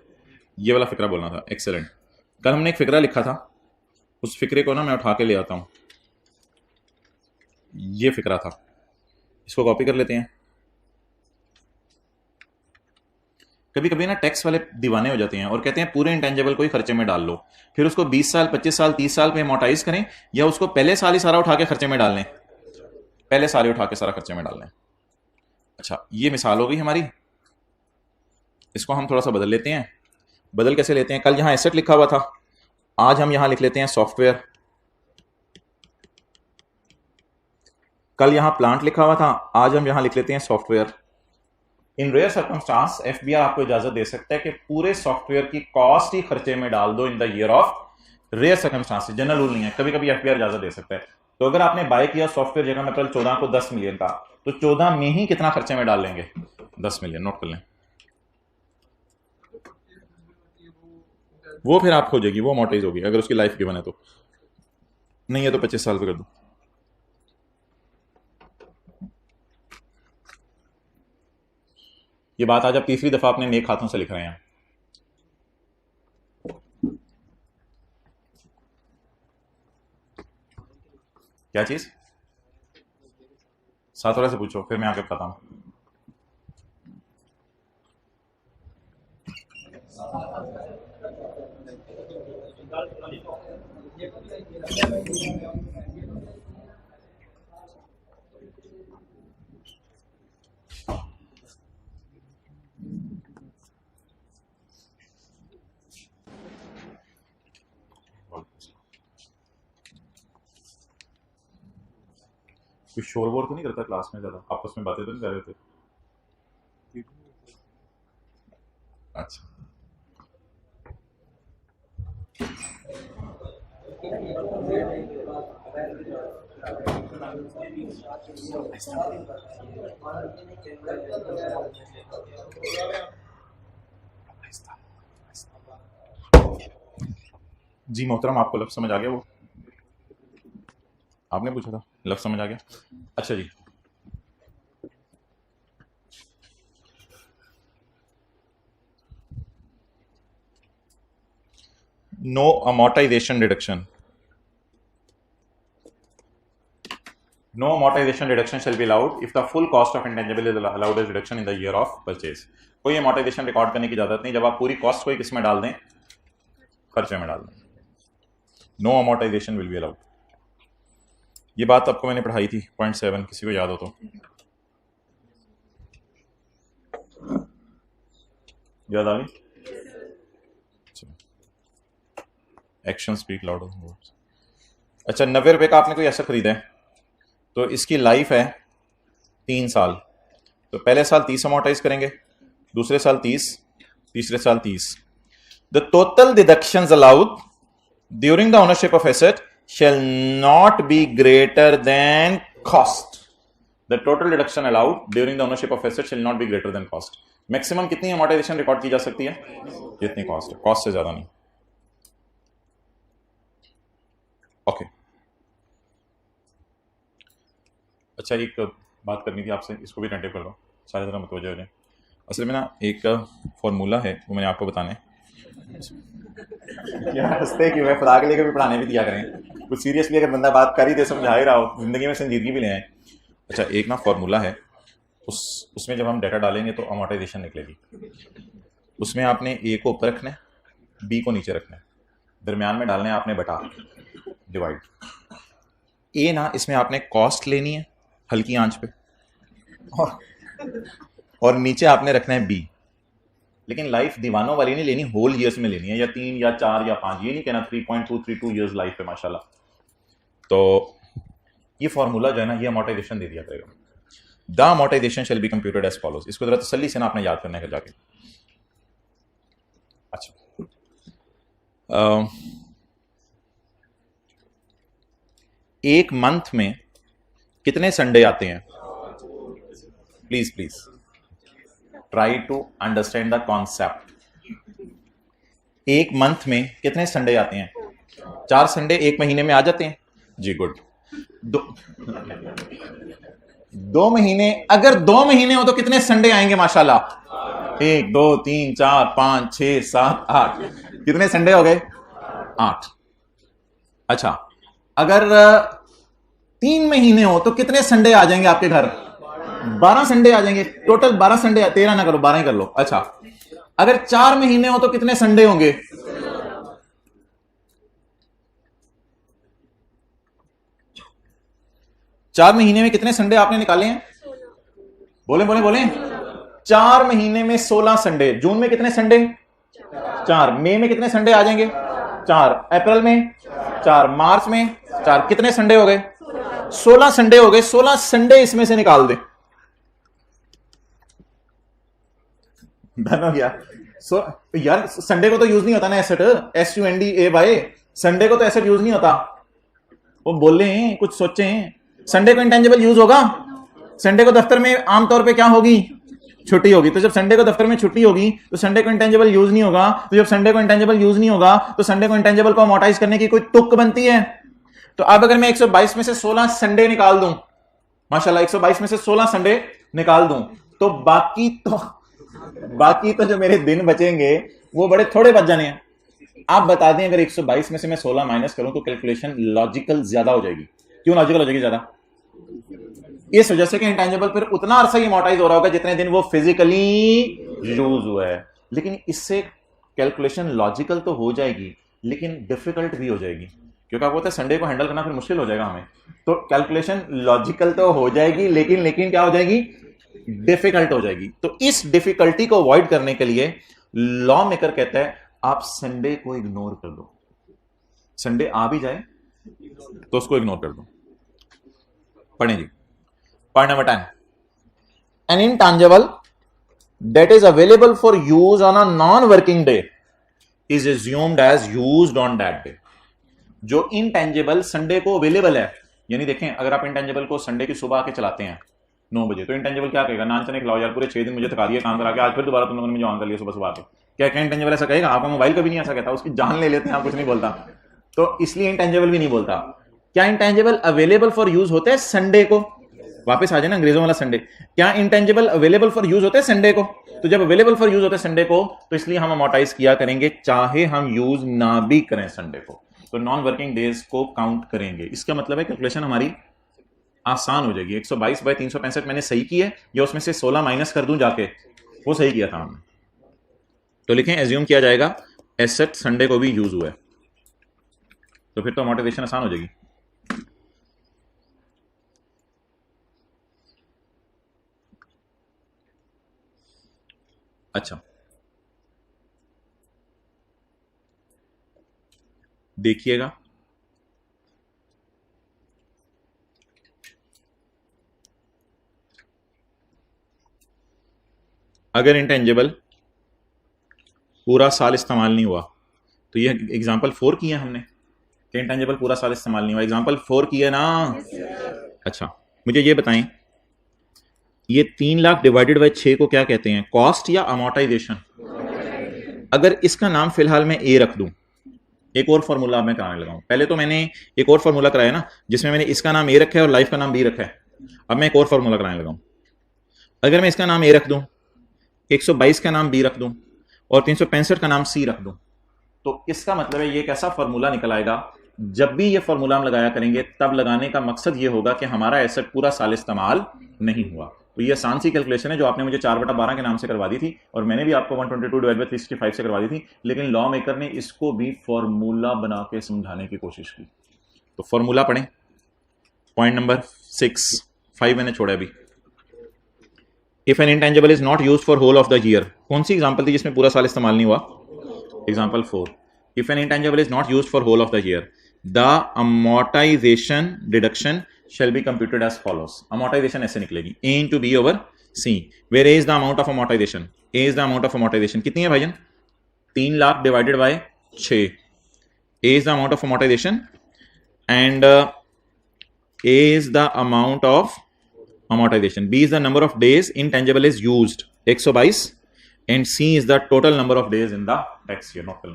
ये वाला फिक्रा बोलना था, एक्सेलेंट। कल हमने एक फिक्रा लिखा था, उस फिक्रे को ना मैं उठा के ले आता हूं। ये फिक्रा था, इसको कॉपी कर लेते हैं। कभी कभी ना टैक्स वाले दीवाने हो जाते हैं और कहते हैं पूरे इंटेंजिबल को ही खर्चे में डाल लो, फिर उसको 20 साल 25 साल 30 साल पे अमोटाइज करें, या उसको पहले साल ही सारा उठा के खर्चे में डाल लें? पहले साल ही उठा के सारा खर्चे में डाल लें। अच्छा, ये मिसाल हो गई हमारी। इसको हम थोड़ा सा बदल लेते हैं। बदल कैसे लेते हैं? कल यहां एसेट लिखा हुआ था, आज हम यहां लिख लेते हैं सॉफ्टवेयर। कल यहां प्लांट लिखा हुआ था, आज हम यहां लिख लेते हैं सॉफ्टवेयर। इन रेयर सर्कमस्टांस FBR आपको इजाजत दे सकता है कि पूरे सॉफ्टवेयर की कॉस्ट ही खर्चे में डाल दो in the year of rare circumstances. General rule नहीं है, कभी कभी FBR इजाजत दे सकता है। तो अगर आपने बाय किया सॉफ्टवेयर जगह में 14 को 10 मिलियन का, तो 14 में ही कितना खर्चे में डाल लेंगे? 10 मिलियन। नोट कर लें, वो फिर आपको हो जाएगी, वो अमोटाइज होगी अगर उसकी लाइफ गिवन है तो। नहीं है तो 25 साल पे कर दो। ये बात आज आप तीसरी दफा अपने नेक हाथों से लिख रहे हैं। क्या चीज? साथ वाले से पूछो, फिर मैं आके बताता हूं। कोई शोर वोर तो नहीं करता क्लास में? ज्यादा आपस में बातें तो नहीं कर रहे थे? अच्छा, जी मोहतरम, आपको लफ्ज समझ आ गया? वो आपने पूछा था, लफ्ज समझ आ गया? अच्छा जी, no amortization reduction. No amortization reduction shall be allowed if the full cost of intangible is allowed as reduction in the year of purchase. कोई amortization रिकॉर्ड करने की इजाजत नहीं जब आप पूरी कॉस्ट को ही किस में डाल दें, खर्चे में डाल दें. No amortization will be allowed. ये बात आपको मैंने पढ़ाई थी, पॉइंट 7, किसी को याद हो तो याद आ गई? Action speak louder than words. अच्छा, 90 रुपये का आपने कोई ऐसा खरीदा है तो इसकी लाइफ है 3 साल. तो पहले साल 30 अमोर्टाइज करेंगे, दूसरे साल 30, तीसरे साल 30. The total deductions allowed during the ownership of asset shall not be greater than cost. The total deduction allowed during the ownership of asset shall not be greater than cost. Maximum कितनी अमोर्टाइजेशन रिकॉर्ड की जा सकती है? जितनी कॉस्ट है, कॉस्ट से ज्यादा नहीं. ओके. अच्छा, एक बात करनी थी आपसे, इसको भी कंटेक्ट कर लो, सारे तरह मुतवज्जो हो जाए. असल में ना एक फॉर्मूला है, वो मैंने आपको बताना है. यार हंसते क्यों है? खुदा के लिए कभी पढ़ाने भी दिया करें. कुछ सीरियसली अगर बंदा बात कर ही दे, समझा ही रहा हो, जिंदगी में संजीदगी भी ले आए. अच्छा, एक ना फॉर्मूला है, उसमें जब हम डाटा डालेंगे तो अमोर्टाइजेशन निकलेगी. उसमें आपने ए को ऊपर रखना है, बी को नीचे रखना है, दरमियान में डालना है आपने बटा, डिवाइड. ए ना, इसमें आपने कॉस्ट लेनी है हल्की आंच पे, और नीचे आपने रखना है बी. लेकिन लाइफ दीवानों वाली नहीं लेनी, होल ईयर्स में लेनी है, या 3 या 4 या 5. ये नहीं कहना 3.232 ईयर्स लाइफ है माशाल्लाह. तो ये फॉर्मूला जो है ना, ये अमोर्टाइजेशन दे दिया करेगा. The amortization shall be computed as follows. इसको जरा तसल्ली से ना आपने याद करने का जाके. अच्छा, एक मंथ में कितने संडे आते हैं? Please please try to understand the concept. एक मंथ में कितने संडे आते हैं? 4 संडे एक महीने में आ जाते हैं. जी गुड. 2 महीने, अगर 2 महीने हो तो कितने संडे आएंगे माशाल्लाह? 1 2 3 4 5 6 7 8. कितने संडे हो गए? 8. अच्छा, अगर 3 महीने हो तो कितने संडे आ जाएंगे आपके घर? 12 संडे आ जाएंगे. टोटल 12 संडे, 13 ना करो, 12 ही कर लो. अच्छा, अगर 4 महीने हो तो कितने संडे होंगे? 4 महीने में कितने संडे आपने निकाले हैं? बोले बोले बोले. 4 महीने में 16 संडे. जून में कितने संडे? 4. मई में कितने संडे आ जाएंगे? 4. अप्रैल में 4. मार्च में 4. कितने संडे हो गए? 16 संडे हो गए. 16 संडे इसमें से निकाल दे. डन हो गया. यार संडे को तो यूज नहीं होता ना एसेट, SUNDAY. संडे को तो एसेट यूज नहीं होता. वो बोले हैं, कुछ सोचे हैं. संडे को इंटेंजिबल यूज होगा. संडे को दफ्तर में आमतौर पे क्या होगी? छुट्टी होगी. तो जब संडे को दफ्तर में छुट्टी होगी तो संडे को इंटेंजिबल यूज नहीं होगा. तो जब संडे को इंटेंजिबल यूज नहीं होगा तो संडे को इंटेंजिबल को अमोर्टाइज करने की कोई तुक बनती है? तो अब अगर मैं 122 में से 16 संडे निकाल दूं, माशाल्लाह 122 में से 16 संडे निकाल दूं, तो बाकी तो जो मेरे दिन बचेंगे वो बड़े थोड़े बच जाने हैं. आप बता दें, अगर 122 में से मैं 16 माइनस करूं तो कैलकुलेशन लॉजिकल ज्यादा हो जाएगी. क्यों लॉजिकल हो जाएगी ज्यादा? इस वजह से कि इंटेंजिबल पर उतना अरसा ही अमोर्टाइज हो रहा होगा जितने दिन वो फिजिकली यूज हुआ है. लेकिन इससे कैलकुलेशन लॉजिकल तो हो जाएगी लेकिन डिफिकल्ट भी हो जाएगी, क्योंकि आपको पता है संडे को हैंडल करना फिर मुश्किल हो जाएगा हमें. तो कैलकुलेशन लॉजिकल तो हो जाएगी लेकिन क्या हो जाएगी? डिफिकल्ट हो जाएगी. तो इस डिफिकल्टी को अवॉइड करने के लिए लॉ मेकर कहता है आप संडे को इग्नोर कर दो. संडे आ भी जाए तो उसको इग्नोर कर दो. पढ़ें जी. Point number 10. An intangible that is available for use on a non-working day is assumed as used on that day. जो intangible संडे को अवेलेबल है, यानी देखें, अगर आप इंटेंजिबल को संडे की सुबह आके चलाते हैं 9 बजे, तो इंटेंजिबल क्या कहेगा, नान चने खिलाओ यार, पूरे 6 दिन मुझे थका दिया काम करा के, आज फिर दोबारा तुम लोगों ने मुझे ऑन कर लिया सुबह सुबह आके। क्या इंटेंजिबल ऐसा कहेगा? आपका मोबाइल कभी नहीं ऐसा कहता, उसकी जान ले लेते हैं, आप कुछ नहीं बोलता। तो इसलिए इंटेंजिबल भी नहीं बोलता। क्या इंटेंजिबल अवेलेबल फॉर यूज होते हैं संडे को? वापस आ जाए ना अंग्रेजों वाला संडे। क्या इंटेंजिबल अवेलेबल फॉर यूज होते हैं संडे को? तो जब अवेलेबल फॉर यूज होते हैं संडे को, तो इसलिए हम अमोर्टाइज किया करेंगे, चाहे हम यूज ना भी करें संडे को, तो नॉन वर्किंग डेज को काउंट करेंगे। इसका मतलब है कैलकुलेशन हमारी आसान हो जाएगी। 122 बाई 365 मैंने सही की है, या उसमें से 16 माइनस कर दूं जाके, वो सही किया था हमने। तो लिखें, एज्यूम किया जाएगा एसेट संडे को भी यूज हुआ है, तो फिर तो अमोर्टाइजेशन आसान हो जाएगी। अच्छा, देखिएगा, अगर इंटेंजिबल पूरा साल इस्तेमाल नहीं हुआ, तो ये एग्जांपल 4 किया हमने कि इंटेंजिबल पूरा साल इस्तेमाल नहीं हुआ, एग्जांपल 4 किया ना। अच्छा, मुझे ये बताएं, ये 3 लाख डिवाइडेड बाय 6 को क्या कहते हैं, कॉस्ट या अमोर्टाइजेशन? अगर इसका नाम फिलहाल मैं ए रख दूं, एक और फॉर्मूला मैं कराने लगाऊं। पहले तो मैंने एक और फॉर्मूला कराया ना, जिसमें मैंने इसका नाम ए रखा है और लाइफ का नाम बी रखा है। अब मैं एक और फॉर्मूला कराने लगाऊं। अगर मैं इसका नाम ए रख दूं, 122 का नाम बी रख दूं और 365 का नाम सी रख दूं, तो इसका मतलब है ये एक ऐसा फॉर्मूला निकल आएगा, जब भी ये फॉर्मूला हम लगाया करेंगे, तब लगाने का मकसद ये होगा कि हमारा एसेट पूरा साल इस्तेमाल नहीं हुआ। तो ये आसान सी कैलकुलेशन है जो आपने मुझे 4/12 के नाम से करवा दी थी, और मैंने भी आपको 122/365 से करवा दी थी, लेकिन लॉ मेकर ने इसको भी फॉर्मूला बना के समझाने की कोशिश की। तो फॉर्मूला पढ़ें, पॉइंट नंबर 5 मैंने छोड़ा अभी। If an intangible is not used for whole of the year, कौन सी एग्जांपल थी जिसमें पूरा साल इस्तेमाल नहीं हुआ? Example 4। If an intangible is not used for whole of the year, the amortization deduction shall be computed as follows. Amortization ऐसे निकलेगी, A into B over C, where A is the amount of amortization. A is the amount of amortization कितनी है भाईजान? 3 lakh divided by 6। A is the amount of amortization and A is the amount of amortization. B is the number of days intangible is used, 122, and C is the total number of days in the tax year. Not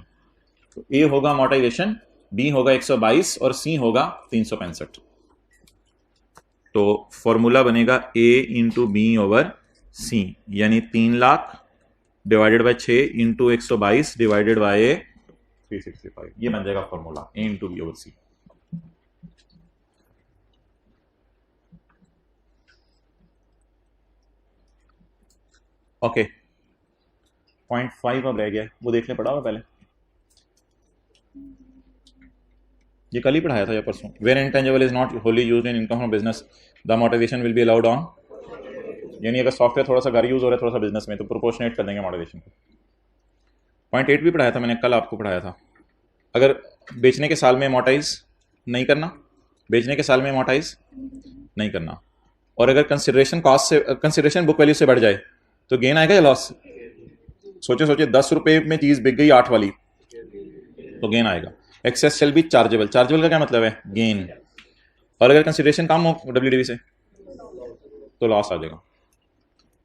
तो A होगा amortization, B होगा 122 और C होगा 365। तो फॉर्मूला बनेगा A into B over C, यानी 3 lakh divided by 6 into 122 divided by 365, ये बन जाएगा formula A into B over C. Okay, point 5 अब रह गया, वो देखने पड़ा होगा पहले, ये कल ही पढ़ाया था या परसों। Where intangible is not wholly used in income from business, the amortization will be allowed on, यानी अगर सॉफ्टवेयर थोड़ा सा घर यूज हो रहा है, थोड़ा सा बिजनेस में, तो प्रोपोर्शनेट कर देंगे अमोर्टाइजेशन को। पॉइंट 8 भी पढ़ाया था मैंने, कल आपको पढ़ाया था। अगर बेचने के साल में अमोर्टाइज नहीं करना, बेचने के साल में अमोर्टाइज नहीं करना, और अगर कंसिडरेशन कॉस्ट से, कंसिडरेशन बुक वैल्यू से बढ़ जाए, तो गेन आएगा या लॉस? सोचे 10 रुपए में चीज बिक गई 8 वाली, तो गेन आएगा। Excess shall be chargeable, chargeable का क्या मतलब है? गेन। और अगर कंसिडरेशन कम हो डब्ल्यूडीवी से, तो लॉस आ जाएगा।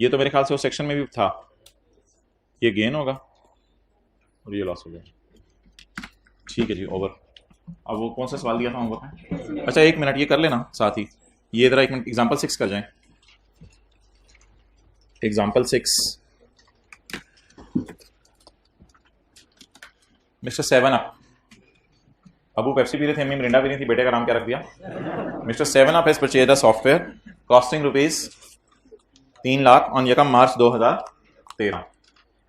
ये तो मेरे ख्याल से उस सेक्शन में भी था, ये गेन होगा और ये लॉस हो जाएगा। ठीक है जी, ओवर। अब वो कौन सा सवाल दिया था होमवर्क में? अच्छा, 1 मिनट ये कर लेना साथ ही, ये जरा 1 मिनट एग्जाम्पल 6 कर जाए। Example 6, mister 7 up, Abu Pepsi P रहे थे, अम्मी मिरिंडा पी रही थी, बेटे का नाम क्या रख दिया? Mister 7 up has purchased a software costing rupees 3 lakh on यकम मार्च 2013।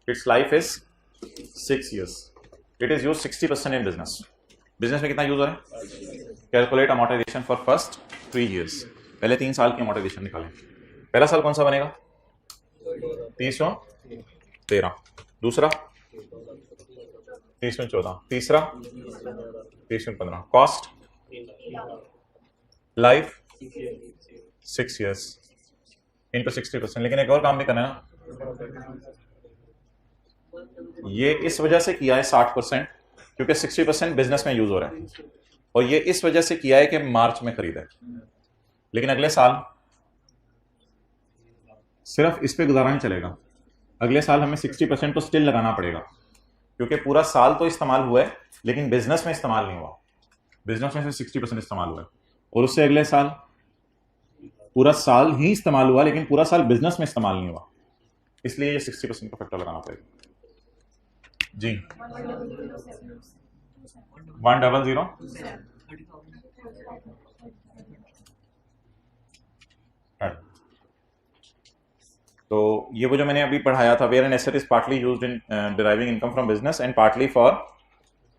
It's life is 6 years. It is use 60% in business. Business में कितना यूज हो रहा है? Calculate amortisation for first 3 years। पहले 3 साल की अमोर्टाइजेशन निकालें। पहला साल कौन सा बनेगा? 30/13, दूसरा 30/14, तीसरा 30/15। Cost life 6 years into 60%। लेकिन एक और काम भी करना है ना, ये इस वजह से किया है 60%, क्योंकि 60% बिजनेस में यूज हो रहा है। और ये इस वजह से किया है कि मार्च में खरीदा है, लेकिन अगले साल सिर्फ इस पे गुजारा नहीं चलेगा, अगले साल हमें 60% तो स्टिल लगाना पड़ेगा, क्योंकि पूरा साल तो इस्तेमाल हुआ है लेकिन बिजनेस में इस्तेमाल नहीं हुआ, बिजनेस में से 60% इस्तेमाल हुआ है, और उससे अगले साल पूरा साल ही इस्तेमाल हुआ लेकिन पूरा साल बिजनेस में इस्तेमाल नहीं हुआ, इसलिए ये 60% का फैक्टर लगाना पड़ेगा जी। 100। तो ये वो जो मैंने अभी पढ़ाया था, where an asset is partly used in deriving income from business and partly for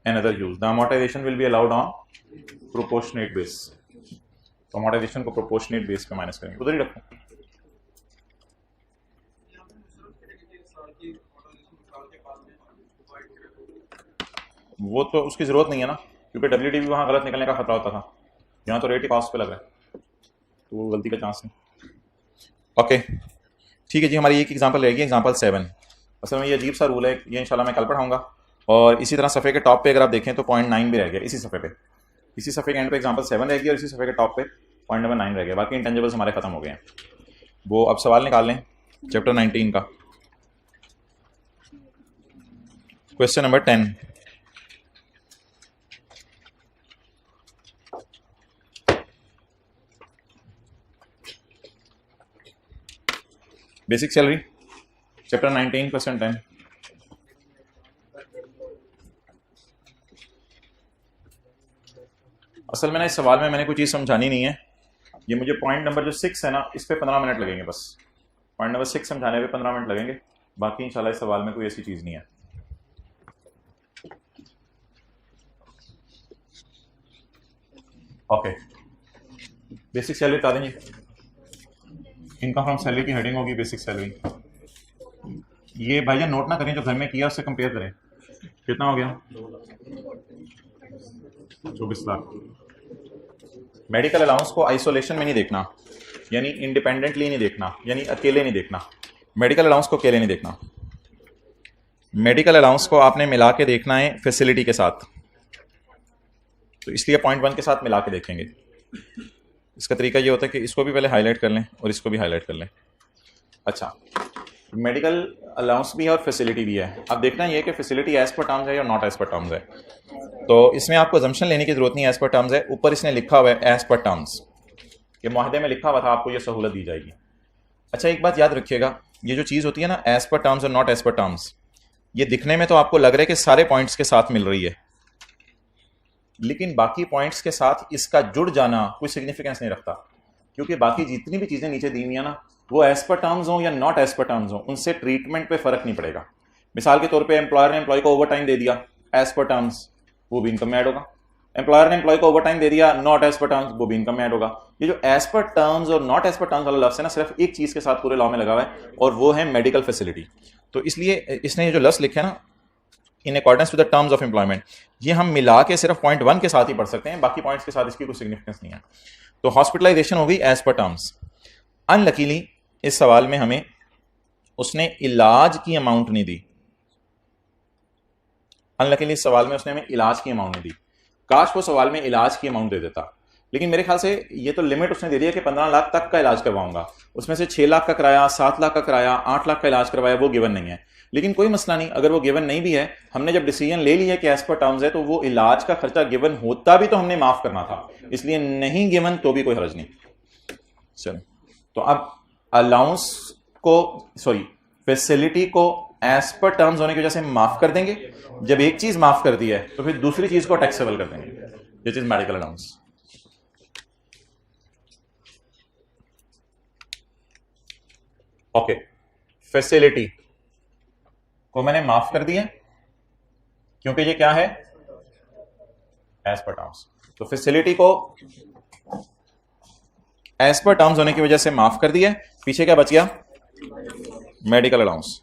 another use, the amortization will be allowed on proportionate basis. तो अमोर्टाइजेशन को प्रोपोर्शनेट बेस पे माइनस करेंगे, उधर ही रखो। वो तो उसकी जरूरत नहीं है ना, क्योंकि WDV वहां गलत निकलने का खतरा होता था, यहाँ तो रेट ही कॉस्ट पे लग रहा है, तो वो गलती का चांस नहीं। ओके ठीक है जी, हमारी एक एग्जांपल रहेगी, एग्जांपल 7। असल में ये अजीब सा रूल है, ये इंशाल्लाह मैं कल पढ़ाऊंगा। और इसी तरह सफ़े के टॉप पे अगर आप देखें तो पॉइंट 9 भी रह गया, इसी सफ़े पे, इसी सफ़े के एंड पे एग्जांपल 7 रहेगी और इसी सफ़े के टॉप पे पॉइंट नंबर 9 रह गया, बाकी इंटेंजिबल्स हमारे खत्म हो गए हैं। वो अब सवाल निकाल लें चैप्टर 19 का, question number 10। Basic salary chapter 19 question 10। असल में ना इस सवाल में मैंने कोई चीज़ समझानी नहीं है, ये मुझे पॉइंट नंबर जो 6 है ना, इस पे 15 मिनट लगेंगे बस, पॉइंट नंबर 6 समझाने पे 15 मिनट लगेंगे, बाकी इंशाल्लाह इस सवाल में कोई ऐसी चीज़ नहीं है। ओके बेसिक सैलरी बता दें जी, इनकम फ्रॉम सैलरी की हेडिंग होगी बेसिक सैलरी। ये भाईजान नोट ना करें, जो घर में किया उससे कंपेयर करें, कितना हो गया 24 लाख। मेडिकल अलाउंस को आइसोलेशन में नहीं देखना, यानी इंडिपेंडेंटली नहीं देखना, यानी अकेले नहीं देखना, मेडिकल अलाउंस को अकेले नहीं देखना, मेडिकल अलाउंस को आपने मिला के देखना है फैसिलिटी के साथ, तो इसलिए पॉइंट 1 के साथ मिला के देखेंगे। इसका तरीका ये होता है कि इसको भी पहले हाईलाइट कर लें और इसको भी हाईलाइट कर लें। अच्छा, मेडिकल अलाउंस भी है और फैसिलिटी भी है। अब देखना ये कि फैसिलिटी एज पर टर्म्स है या नॉट एज पर टर्म्स है, तो इसमें आपको अजम्पशन लेने की जरूरत नहीं है, एज पर टर्म्स है, ऊपर इसने लिखा हुआ है एज पर टर्म्स, ये मुआहदे में लिखा हुआ था, आपको ये सहूलत दी जाएगी। अच्छा एक बात याद रखिएगा, ये जो चीज़ होती है ना एज पर टर्म्स और नॉट एज पर टर्म्स, ये दिखने में तो आपको लग रहा है कि सारे पॉइंट्स के साथ मिल रही है, लेकिन बाकी पॉइंट्स के साथ इसका जुड़ जाना कोई सिग्निफिकेंस नहीं रखता, क्योंकि बाकी जितनी भी चीज़ें नीचे दी हुई है ना, वो एज पर टर्म्स हो या नॉट एज पर टर्म्स हो, उनसे ट्रीटमेंट पे फर्क नहीं पड़ेगा। मिसाल के तौर पे एम्प्लॉयर ने एम्प्लॉय को ओवर टाइम दे दिया एज पर टर्म्स, वो भी इनकम में ऐड होगा, एम्प्लॉयर ने एम्प्लॉय को ओवर टाइम दे दिया नॉट एज पर टर्म्स, वो भी इनकम में ऐड होगा। ये जो एज पर टर्म्स और नॉट एज पर टर्म्स वाला लफ्ज़ है ना, सिर्फ एक चीज़ के साथ पूरे लॉ में लगा हुआ है, और वो है मेडिकल फैसिलिटी। तो इसलिए इसने ये जो लफ्ज़ लिखा है ना, in accordance with the terms of employment, ये हम मिला के सिर्फ पॉइंट 1 के साथ ही पढ़ सकते हैं, बाकी पॉइंट्स के साथ इसकी कोई सिग्निफिकेंस नहीं है। तो हॉस्पिटलाइजेशन हो गई एज पर टर्म्स। अनलकीली इस सवाल में हमें उसने इलाज की अमाउंट नहीं दी, अनलकीली इस सवाल में उसने हमें इलाज की अमाउंट नहीं दी, काश वो सवाल में इलाज की अमाउंट दे देता, लेकिन मेरे ख्याल से ये तो लिमिट उसने दे दी है कि 15 लाख तक का इलाज करवाऊंगा, उसमें से 6 लाख का कराया, 7 लाख का कराया, 8 लाख का इलाज करवाया, वो गिवन नहीं है। लेकिन कोई मसला नहीं, अगर वो गिवन नहीं भी है, हमने जब डिसीजन ले लिया कि एज पर टर्म्स है, तो वो इलाज का खर्चा गिवन होता भी तो हमने माफ करना था, इसलिए नहीं गिवन तो भी कोई हर्ज नहीं। चलो, तो अब अलाउंस को, सॉरी फैसिलिटी को एज पर टर्म्स होने की वजह से माफ कर देंगे, जब एक चीज माफ कर दी है तो फिर दूसरी चीज को टैक्सेबल कर देंगे, which is medical allowance. Okay, facility को मैंने माफ कर दिया क्योंकि ये क्या है एज पर टर्म्स, तो फैसिलिटी को एज पर टर्म्स होने की वजह से माफ कर दिया, पीछे क्या बच गया मेडिकल अलाउंस।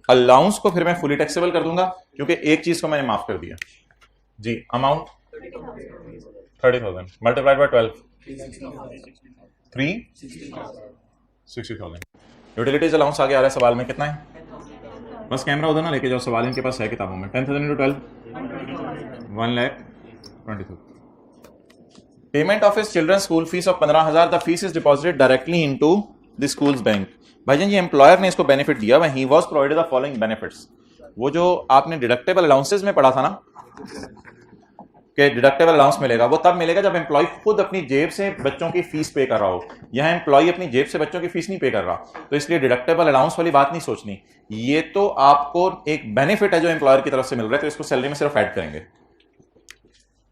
अलाउंस को फिर मैं फुली टैक्सेबल कर दूंगा क्योंकि एक चीज को मैंने माफ कर दिया जी। Amount 30,000 multiplied by 12 360,000। Utilities allowance आगे आ रहा है सवाल में, कितना है? बस कैमरा उधर ना लेके जाओ, सवाल इनके पास है किताबों में। 10,000 into 12 1,20,000। Payment of his children school fees of 15,000, the fees is deposited directly into the schools bank. भाईजान ये एम्प्लॉयर ने इसको बेनिफिट दिया, he was provided the following benefits. वो जो आपने डिडक्टेबल अलाउंसेस में पढ़ा था ना कि डिडक्टेबल अलाउंस मिलेगा, वो तब मिलेगा जब एम्प्लॉय खुद अपनी जेब से बच्चों की फीस पे कर रहा हो। यहां एम्प्लॉय अपनी जेब से बच्चों की फीस नहीं पे कर रहा, तो इसलिए डिडक्टेबल अलाउंस वाली बात नहीं सोचनी। ये तो आपको एक बेनिफिट है जो एम्प्लॉयर की तरफ से मिल रहा है, तो इसको सैलरी में सिर्फ ऐड करेंगे।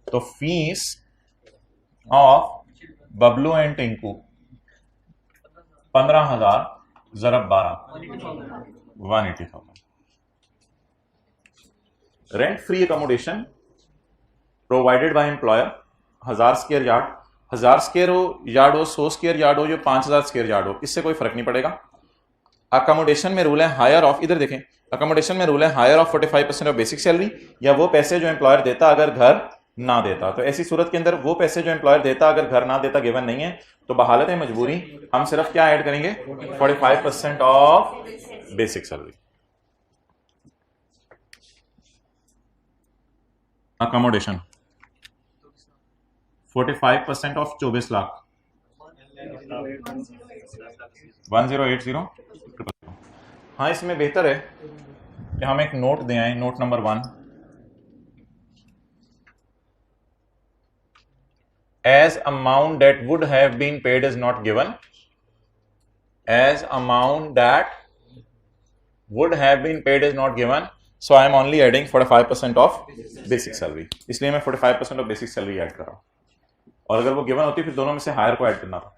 तो fees of Bablu and Tinku 15,000 ज़रब 12, 180,000। Rent free accommodation provided by employer 1000 square yard, 1000 square yard हो, 100 स्क्वायर यार्ड हो, जो 5000 स्क्वायर यार्ड हो, इससे कोई फर्क नहीं पड़ेगा। अकोमोडेशन में रूल है हायर ऑफ, इधर देखें, अकोमोडेशन में रूल है higher of 45% of basic salary, या वो पैसे जो एम्प्लॉयर देता अगर घर ना देता। तो ऐसी सूरत के अंदर वो पैसे जो एम्प्लॉयर देता अगर घर ना देता गिवन नहीं है, तो बहालत मजबूरी हम सिर्फ क्या ऐड करेंगे, 45% of basic salary. Accommodation 45% of 24 lakh 1080। हाँ, इसमें बेहतर है कि हम एक नोट दे आए, note number 1, as amount that would have been paid is not given, as amount that would have been paid is not given, so I am only adding 45% of basic salary। इसलिए मैं 45% of basic salary ऐड कर रहा हूं, और अगर वो गिवन होती फिर दोनों में से हायर को ऐड करना था।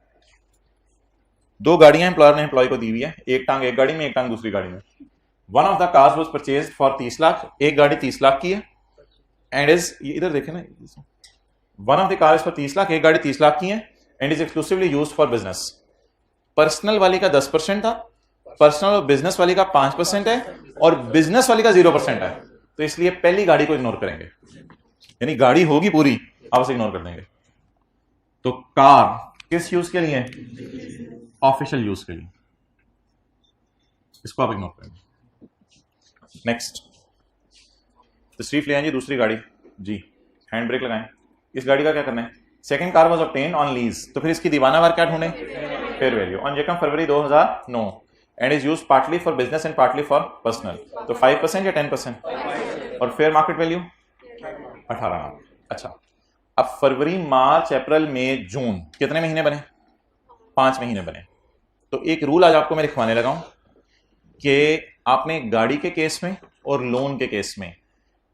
2 गाड़ियां एम्प्लॉयर ने एम्प्लॉय को दी हुई है, एक टांग एक गाड़ी में, एक टांग दूसरी गाड़ी में। One of the cars was purchased for 30 lakh, एक गाड़ी 30 लाख की है, एंड इज, इधर देखें ना, one of the cars for 30 lakh, एक गाड़ी 30 लाख की है, and is exclusively used for business. Personal वाली का 10% था, पर्सनल और बिजनेस वाली का 5% है, और बिजनेस वाली का 0% है। तो इसलिए पहली गाड़ी को इग्नोर करेंगे, यानी गाड़ी होगी पूरी, आप उसे इग्नोर कर देंगे। तो कार किस यूज के लिए, ऑफिशियल यूज के लिए, इसको आप इग्नोर करेंगे। नेक्स्ट, तशरीफ ले आएंगे दूसरी गाड़ी जी, हैंड ब्रेक लगाएं। इस गाड़ी का क्या करना है, second car was obtained on lease, तो फिर इसकी दीवाना वार क्या ढूंढे, फेयर वैल्यू, ऑन यकम फरवरी 2009, and is used partly for business and partly for personal. तो 5% या 10%, और फेयर मार्केट वैल्यू 18 लाख। अच्छा, अब फरवरी, मार्च, अप्रैल, मई, जून, कितने महीने बने, 5 महीने बने। तो एक रूल आज आपको मैं लिखवाने लगा हूं कि आपने गाड़ी के केस में और लोन के केस में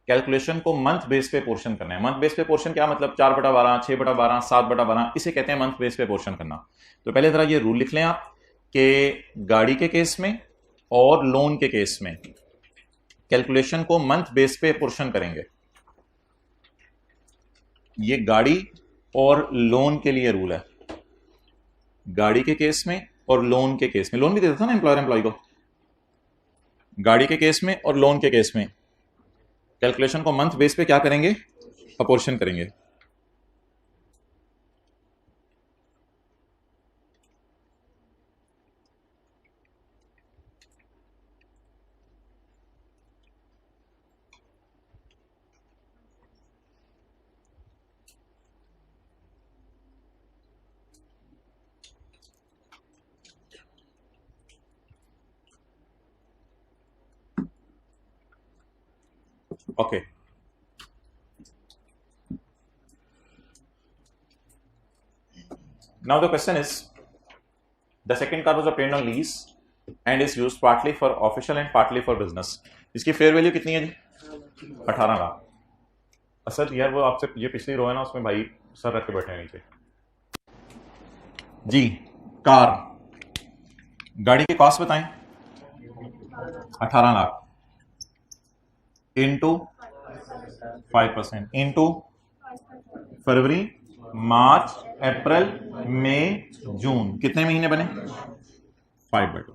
कैलकुलेशन को मंथ बेस पे पोर्शन करना है। मंथ बेस पे पोर्शन क्या मतलब, 4/12, 6/12, 7/12, इसे कहते हैं मंथ बेस पे पोर्शन करना। तो पहले जरा ये रूल लिख लें आप कि गाड़ी के केस में और लोन के केस में कैलकुलेशन को मंथ बेस पे पोर्शन करेंगे। ये गाड़ी और लोन के लिए रूल है, गाड़ी के केस में और लोन के केस में। लोन भी देता था ना एम्प्लॉयर एम्प्लॉय को, गाड़ी के केस में और लोन के केस में कैलकुलेशन को मंथ बेस पे क्या करेंगे, अपोर्शन करेंगे। Okay. Now the question is, the second car was obtained on lease and is used partly for official and partly for business. इसकी फेयर वैल्यू कितनी है जी, 18 लाख। असल यार वो आपसे ये पिछली रो है ना, उसमें भाई सर रख के बैठे हैं नीचे जी। कार, गाड़ी की कॉस्ट बताएं, 18 लाख इंटू 5% इंटू फरवरी, मार्च, अप्रैल, मई, जून, कितने महीने बने, 5/2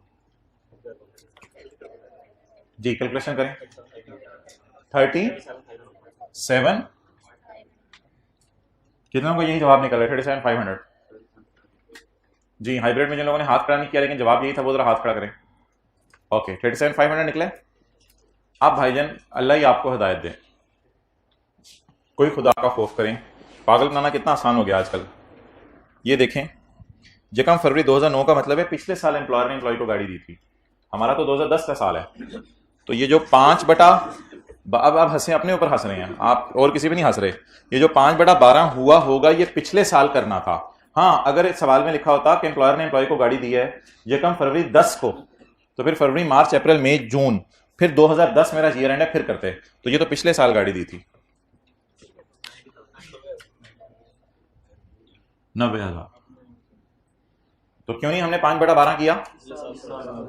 जी। कैलकुलेशन करें, 37, कितना को यही जवाब निकल रहा है, 37,500 जी। हाइब्रिड में जिन लोगों ने हाथ खड़ा नहीं किया लेकिन जवाब यही था, वो जरा हाथ खड़ा करें। ओके, 37,500 निकले। अब भाईजान अल्लाह ही आपको हिदायत दे, कोई खुदा का खौफ करें, पागल बनाना कितना आसान हो गया आजकल। ये देखें, यकम फरवरी 2009 का मतलब है पिछले साल एम्प्लॉयर ने एम्प्लॉय को गाड़ी दी थी। हमारा तो 2010 का साल है। तो ये जो 5 बटा, अब आप हंसे, अपने ऊपर हंस रहे हैं आप, और किसी भी नहीं हंस रहे। ये जो 5/12 हुआ होगा ये पिछले साल करना था। हाँ, अगर इस सवाल में लिखा होता कि एम्प्लॉयर ने एम्प्लॉय को गाड़ी दी है यकम फरवरी 10 को, तो फिर फरवरी, मार्च, अप्रैल, मई, जून, फिर 2010 मेरा ईयर एंड है, फिर करते। तो ये तो पिछले साल गाड़ी दी थी। 90,000। तो क्यों नहीं हमने 5/12 किया?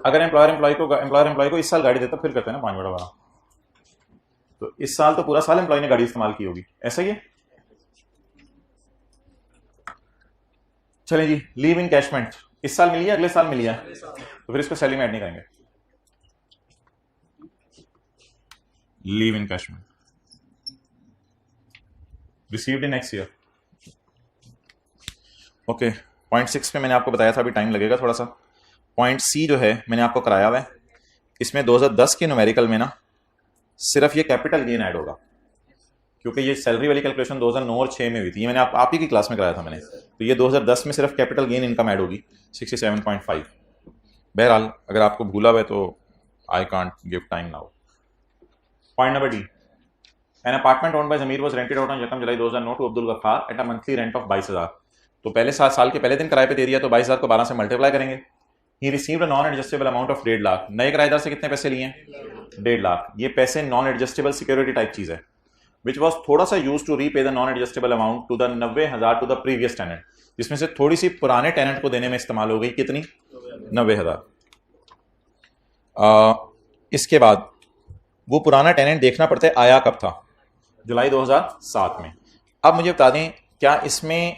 अगर एम्प्लॉयर एम्प्लॉय को इस साल गाड़ी देता, फिर करते हैं ना 5/12। तो इस साल तो पूरा साल एम्प्लॉय ने गाड़ी इस्तेमाल की होगी, ऐसा ही है। चलें जी, लीव इन कैशमेंट इस साल मिली है, अगले साल मिली है, तो फिर इसको सैलरी में ऐड नहीं करेंगे। Leave in कैशमेंट received in next year. Okay, point 6 पे मैंने आपको बताया था, अभी टाइम लगेगा थोड़ा सा। पॉइंट सी जो है मैंने आपको कराया हुआ है, इसमें 2010 के न्यूमेरिकल में ना सिर्फ ये कैपिटल गेन ऐड होगा, क्योंकि ये सैलरी वाली कैलकुलेशन 2009 और 6 में हुई थी। ये मैंने आप ही की क्लास में कराया था मैंने। तो ये 2010 में सिर्फ कैपिटल गेन इनकम ऐड होगी 67.5। बहरहाल अगर आपको भूला हुआ है तो I can't give time now. Point number D, an apartment owned by Zameer was rented out on यकम July 2009 to Abdul Gaffar at a monthly rent of 22,000। तो पहले साल के पहले दिन किराए पे दे दिया, तो 22,000 को 12 से मल्टीप्लाई करेंगे। He received a non adjustable amount of 1.5 lakh. नए किराएदार से कितने पैसे लिए? 1.5 लाख। ये पैसे नॉन एडजस्टेबल सिक्योरिटी टाइप चीज है, विच वॉज थोड़ा सा use to repay the non adjustable amount to the 90,000 to the previous tenant, जिसमें से थोड़ी सी पुराने टेनेंट को देने में इस्तेमाल हो गई। कितनी? 90,000। इसके बाद वो पुराना टेनेंट देखना पड़ता है आया कब था, जुलाई 2007 में। अब मुझे बता दें, क्या इसमें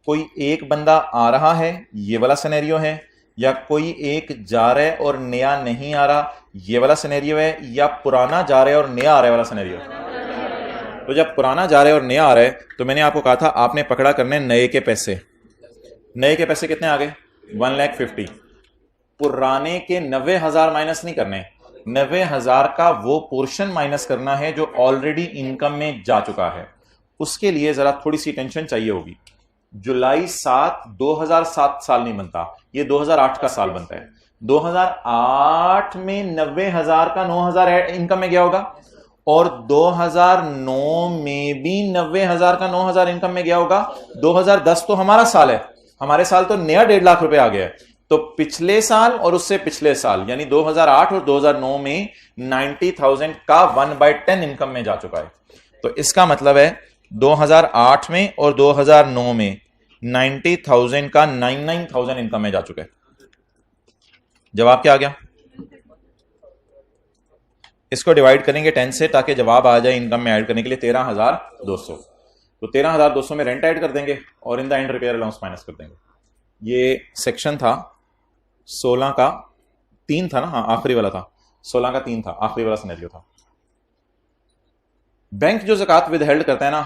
कोई एक बंदा आ रहा है, ये वाला सिनेरियो है, या कोई एक जा रहा है और नया नहीं आ रहा, ये वाला सिनेरियो है, या पुराना जा रहा है और नया आ रहा है वाला सिनेरियो? तो जब पुराना जा रहा है और नया आ रहा है, तो मैंने आपको कहा था आपने पकड़ा करने नए के पैसे। नए के पैसे कितने आ गए? 1,50,000। पुराने के 90,000 माइनस नहीं करने, 90,000 का वो पोर्शन माइनस करना है जो ऑलरेडी इनकम में जा चुका है। उसके लिए जरा थोड़ी सी टेंशन चाहिए होगी। जुलाई 7 2007 साल नहीं बनता, ये 2008 का साल बनता है। 2008 में 90,000 का 9,000 इनकम में गया होगा, और 2009 में भी 90,000 का 9,000 इनकम में गया होगा। 2010 तो हमारा साल है, हमारे साल तो नया 1.5 लाख रुपए आ गया है। तो पिछले साल और उससे पिछले साल यानी 2008 और 2009 में 90,000 का 1/10 इनकम में जा चुका है। तो इसका मतलब है 2008 में और 2009 में 90,000 का 99,000 इनकम में जा चुका है। जवाब क्या आ गया? इसको डिवाइड करेंगे 10 से ताकि जवाब आ जाए इनकम में ऐड करने के लिए 13,200। तो 13,200 में रेंट ऐड कर देंगे और in the end repair allowance minus कर देंगे। ये सेक्शन था 16 का 3 था ना, हाँ आखिरी वाला था, 16 का 3 था, आखिरी वाला सिनेरियो था। बैंक जो ज़कात विदहेल्ड करता है ना,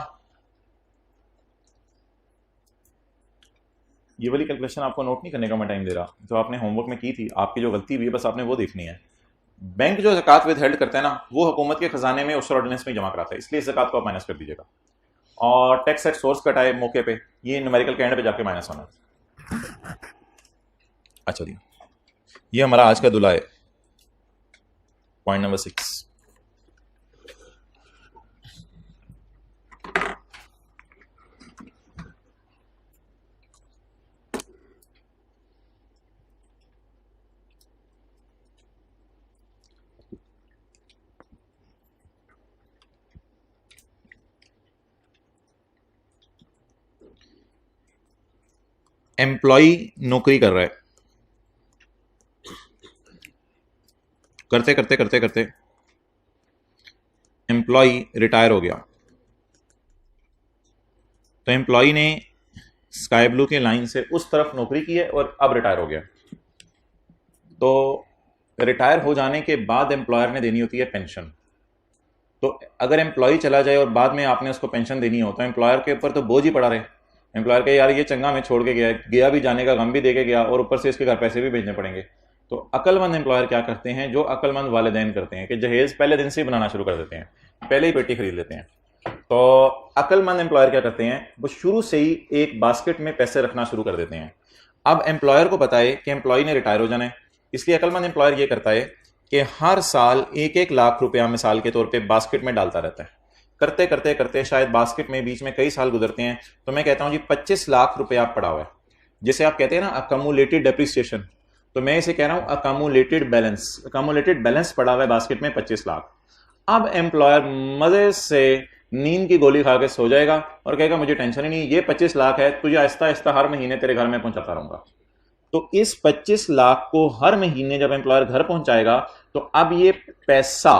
ये वाली कैलकुलेशन आपको नोट नहीं करने का मैं टाइम दे रहा, जो आपने होमवर्क में की थी, आपकी जो गलती हुई है बस आपने वो देखनी है। बैंक जो ज़कात विदहेल्ड करता है ना, वो हुकूमत के खजाने में उस ऑर्डिनेंस में जमा कराता है, इसलिए इस ज़कात को आप माइनस कर दीजिएगा। और टैक्स एट सोर्स कटाए मौके पे, ये न्यूमेरिकल के एंड पे जाके माइनस होना है। अच्छा जी, ये हमारा आज का दुला है, पॉइंट नंबर 6। एम्प्लॉई नौकरी कर रहा है, करते करते करते करते एम्प्लॉई रिटायर हो गया। तो एम्प्लॉई ने स्काई ब्लू के लाइन से उस तरफ नौकरी की है और अब रिटायर हो गया। तो रिटायर हो जाने के बाद एम्प्लॉयर ने देनी होती है पेंशन। तो अगर एम्प्लॉई चला जाए और बाद में आपने उसको पेंशन देनी हो, तो एम्प्लॉयर के ऊपर तो बोझ ही पड़ा रहे। एम्प्लॉयर के यार ये चंगा में छोड़ के गया भी, जाने का गम भी दे के गया, और ऊपर से इसके घर पैसे भी भेजने पड़ेंगे। तो अक्लमंद एम्प्लॉयर क्या करते हैं, जो अक्लमंद वालिदैन करते हैं कि जहेज पहले दिन से ही बनाना शुरू कर देते हैं, पहले ही पेटी खरीद लेते हैं। तो अक्लमंद एम्प्लॉयर क्या करते हैं, वो शुरू से ही एक बास्केट में पैसे रखना शुरू कर देते हैं। अब एम्प्लॉयर को पता है कि एम्प्लॉय ने रिटायर हो जाना है, इसलिए अक्लमंद एम्प्लॉयर ये करता है कि हर साल 1-1 लाख रुपया मिसाल के तौर पे बास्केट में डालता रहता है। करते करते करते शायद बास्केट में बीच में कई साल गुजरते हैं, तो मैं कहता हूं जी 25 लाख रुपया पड़ा हुआ है, जैसे आप कहते हैं ना अकमुलेटेड डेप्रिसिएशन, तो मैं इसे कह रहा हूं अकमुलेटेड बैलेंस। अकमुलेटेड बैलेंस पड़ा हुआ है बास्केट में 25 लाख। अब एम्प्लॉयर मजे से नींद की गोली खा के सो जाएगा और कहेगा मुझे टेंशन ही नहीं, ये 25 लाख है, तुझे आहिस्ता आहिस्ता हर महीने तेरे घर में पहुंचाता रहूंगा। तो इस 25 लाख को हर महीने जब एम्प्लॉयर घर पहुंचाएगा, तो अब ये पैसा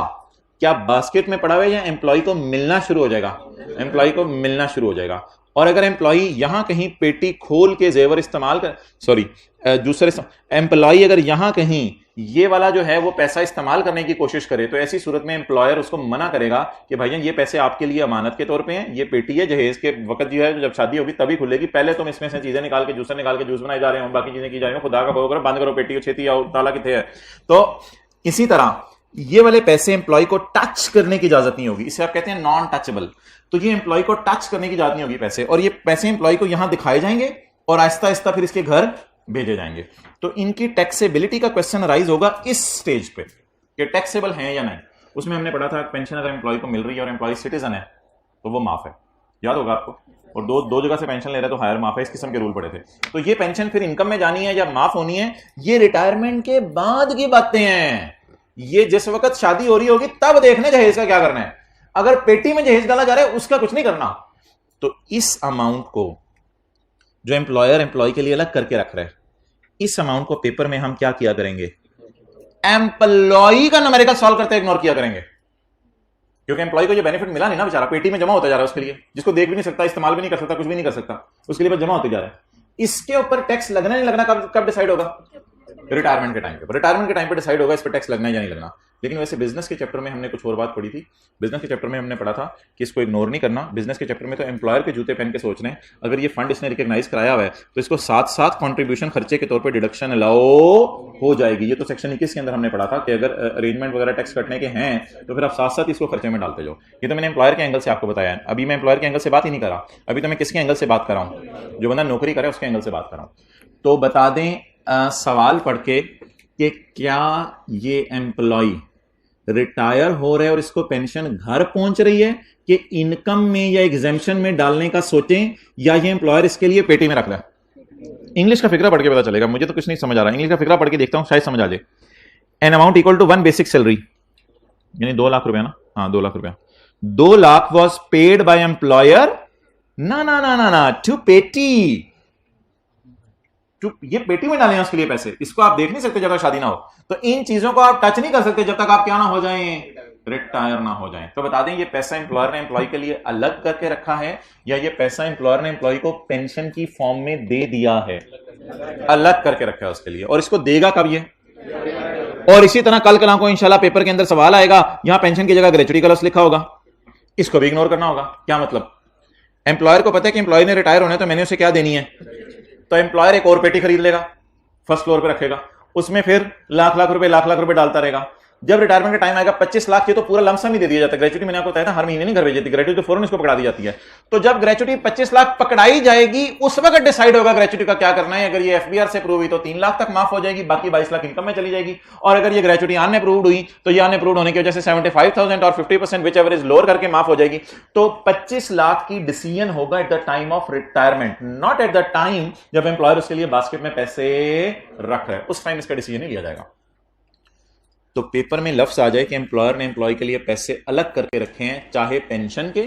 क्या बास्केट में पड़ा हुआ है या एम्प्लॉय को मिलना शुरू हो जाएगा? एम्प्लॉय को मिलना शुरू हो जाएगा। और अगर एम्प्लॉय यहां कहीं पेटी खोल के जेवर इस्तेमाल कर, सॉरी दूसरे एम्प्लॉय अगर यहां कहीं ये वाला जो है वो पैसा इस्तेमाल करने की कोशिश करे, तो ऐसी सूरत में एम्प्लॉयर उसको मना करेगा कि भाईजान ये पैसे आपके लिए अमानत के तौर पे हैं, ये पेटी है, जहेज के वक्त जो है जब शादी होगी तभी खुलेगी, पहले तुम इसमें से चीजें निकाल के जूसर निकाल के जूस बनाए जा रहे हो, बाकी चीजें की जा रही हो, खुदा का भरोसा करो, बंद करो पेटी को, छेती आओ, ताला कितने है। तो इसी तरह ये वाले पैसे एम्प्लॉय को टच करने की इजाजत नहीं होगी, इसे आप कहते हैं नॉन टचेबल। तो ये एम्प्लॉय को टच करने की इजाजत नहीं होगी पैसे, और ये पैसे एम्प्लॉय को यहां दिखाए जाएंगे और आहिस्ता आहिस्ता फिर इसके घर भेजे जाएंगे। तो इनकी टैक्सेबिलिटी का क्वेश्चन राइज होगा इस स्टेज पे कि टैक्सेबल है या नहीं। उसमें हमने पढ़ा था पेंशन अगर एम्प्लॉय को मिल रही है और एम्प्लॉय सिटीजन है तो वो माफ है, याद होगा आपको। और दो जगह से पेंशन ले रहे हैं तो हायर माफ है, इस किस्म के रूल पड़े थे। तो ये पेंशन फिर इनकम में जानी है या माफ होनी है, ये रिटायरमेंट के बाद की बातें हैं। ये जिस वक्त शादी हो रही होगी तब देखने जहेज का क्या करना है। अगर पेटी में जहेज डाला जा रहा है उसका कुछ नहीं करना। तो इस अमाउंट को जो एम्प्लॉयर एम्प्लॉय के लिए अलग करके रख रहा है, इस अमाउंट को पेपर में हम क्या किया करेंगे, एम्प्लॉय का न्यूमेरिकल सॉल्व करते इग्नोर किया करेंगे, क्योंकि एम्प्लॉय को ये बेनिफिट मिला नहीं ना बेचारा, पेटी में जमा होता जा रहा है उसके लिए, जिसको देख भी नहीं सकता, इस्तेमाल भी नहीं कर सकता, कुछ भी नहीं कर सकता, उसके लिए बस जमा होते जा रहा है। इसके ऊपर टैक्स लगना नहीं लगना कब डिसाइड होगा? रिटायरमेंट के टाइम पे। रिटायरमेंट के टाइम पे डिसाइड होगा इस पर टैक्स लगना है या नहीं लगना। लेकिन वैसे बिजनेस के चैप्टर में हमने कुछ और बात पढ़ी थी। बिजनेस के चैप्टर में हमने पढ़ा था कि इसको इग्नोर नहीं करना। बिजनेस के चैप्टर में तो एम्प्लॉयर के जूते पहन के सोच रहे हैं, अगर ये फंड इसने रिकॉग्नाइज कराया हुआ है तो इसको साथ साथ कंट्रीब्यूशन खर्चे के तौर पे डिडक्शन अलाउ हो जाएगी। ये तो सेक्शन 21 के अंदर हमने पढ़ा था कि अगर अरेंजमेंट वगैरह टैक्स कटने के हैं तो फिर आप साथ साथ इसको खर्चे में डालते जाओ। ये तो मैंने एम्प्लॉयर के एंगल से आपको बताया है। अभी मैं एम्प्लॉयर के एंगल से बात ही नहीं कर रहा, अभी तो मैं किसके एंगल से बात कर रहा हूं? जो बंदा नौकरी करे उसके एंगल से बात कर रहा हूं। तो बता दें सवाल पढ़ के कि क्या ये एम्प्लॉय रिटायर हो रहे और इसको पेंशन घर पहुंच रही है कि इनकम में या एग्जेम्पशन में डालने का सोचें, या ये एम्प्लॉयर इसके लिए पेटी में रख रहा है। इंग्लिश का फिक्रा पढ़ के पता चलेगा, मुझे तो कुछ नहीं समझ आ रहा। इंग्लिश का फिक्रा पढ़ के देखता हूं, शायद समझ आ जाए। An amount equal to 1 basic salary, यानी 2 लाख रुपया ना, हाँ 2 लाख रुपया। 2 lakh was paid by employer, ना ना ना ना ना, टू पेटी, ये पेटी में डाले उसके लिए पैसे। इसको आप देख नहीं सकते जब तक शादी ना हो। तो इन चीजों को आप टच नहीं कर सकते जब तक आप क्या ना हो जाएं, रिटायर ना हो जाएं। तो बता दें ये पैसा एम्प्लॉयर ने एम्प्लॉय के लिए अलग करके रखा है या ये पैसा एम्प्लॉयर ने एम्प्लॉय को पेंशन की फॉर्म में दे दिया है? अलग करके रखा है उसके लिए। और इसको देगा कब ये? और इसी तरह कल कल को इंशाल्लाह पेपर के अंदर सवाल आएगा, यहां पेंशन की जगह ग्रेचुटी का लॉस लिखा होगा, इसको भी इग्नोर करना होगा। क्या मतलब? एम्प्लॉयर को पता है कि एम्प्लॉय ने रिटायर होना है तो मैंने उसे क्या देनी है, तो एम्प्लॉयर एक और पेटी खरीद लेगा, फर्स्ट फ्लोर पे रखेगा, उसमें फिर लाख लाख रुपए डालता रहेगा। जब रिटायरमेंट का टाइम आएगा 25 लाख, ये तो पूरा लमसम ही दे दिया जाता है। ग्रेचुटी मैंने आपको बताया था हर महीने नहीं घर भेज देती, ग्रेचुटी तो फौरन इसको पकड़ा दी जाती है। तो जब ग्रेचुटी 25 लाख पकड़ाई जाएगी उस वक्त डिसाइड होगा ग्रेचुटी का क्या करना है। अगर ये एफबीआर से अप्रूव हुई तो 3 लाख तक माफ हो जाएगी, बाकी 22 लाख इनकम में चली जाएगी। और अगर ये ग्रेचुटी अनअप्रूव्ड हुई तो ये अनअप्रूव्ड होने की वजह से 75,000 और 50% विच एवर इज लोअर करके माफ हो जाएगी। तो 25 लाख की डिसीजन होगा at the time of retirement, not at the time जब एम्प्लॉयर उसके लिए बास्केट में पैसे रख रहे हैं, उस टाइम इसका डिसीजन नहीं लिया जाएगा। तो पेपर में लफ्ज आ जाए कि एम्प्लॉयर ने एम्प्लॉय के लिए पैसे अलग करके रखे हैं, चाहे पेंशन के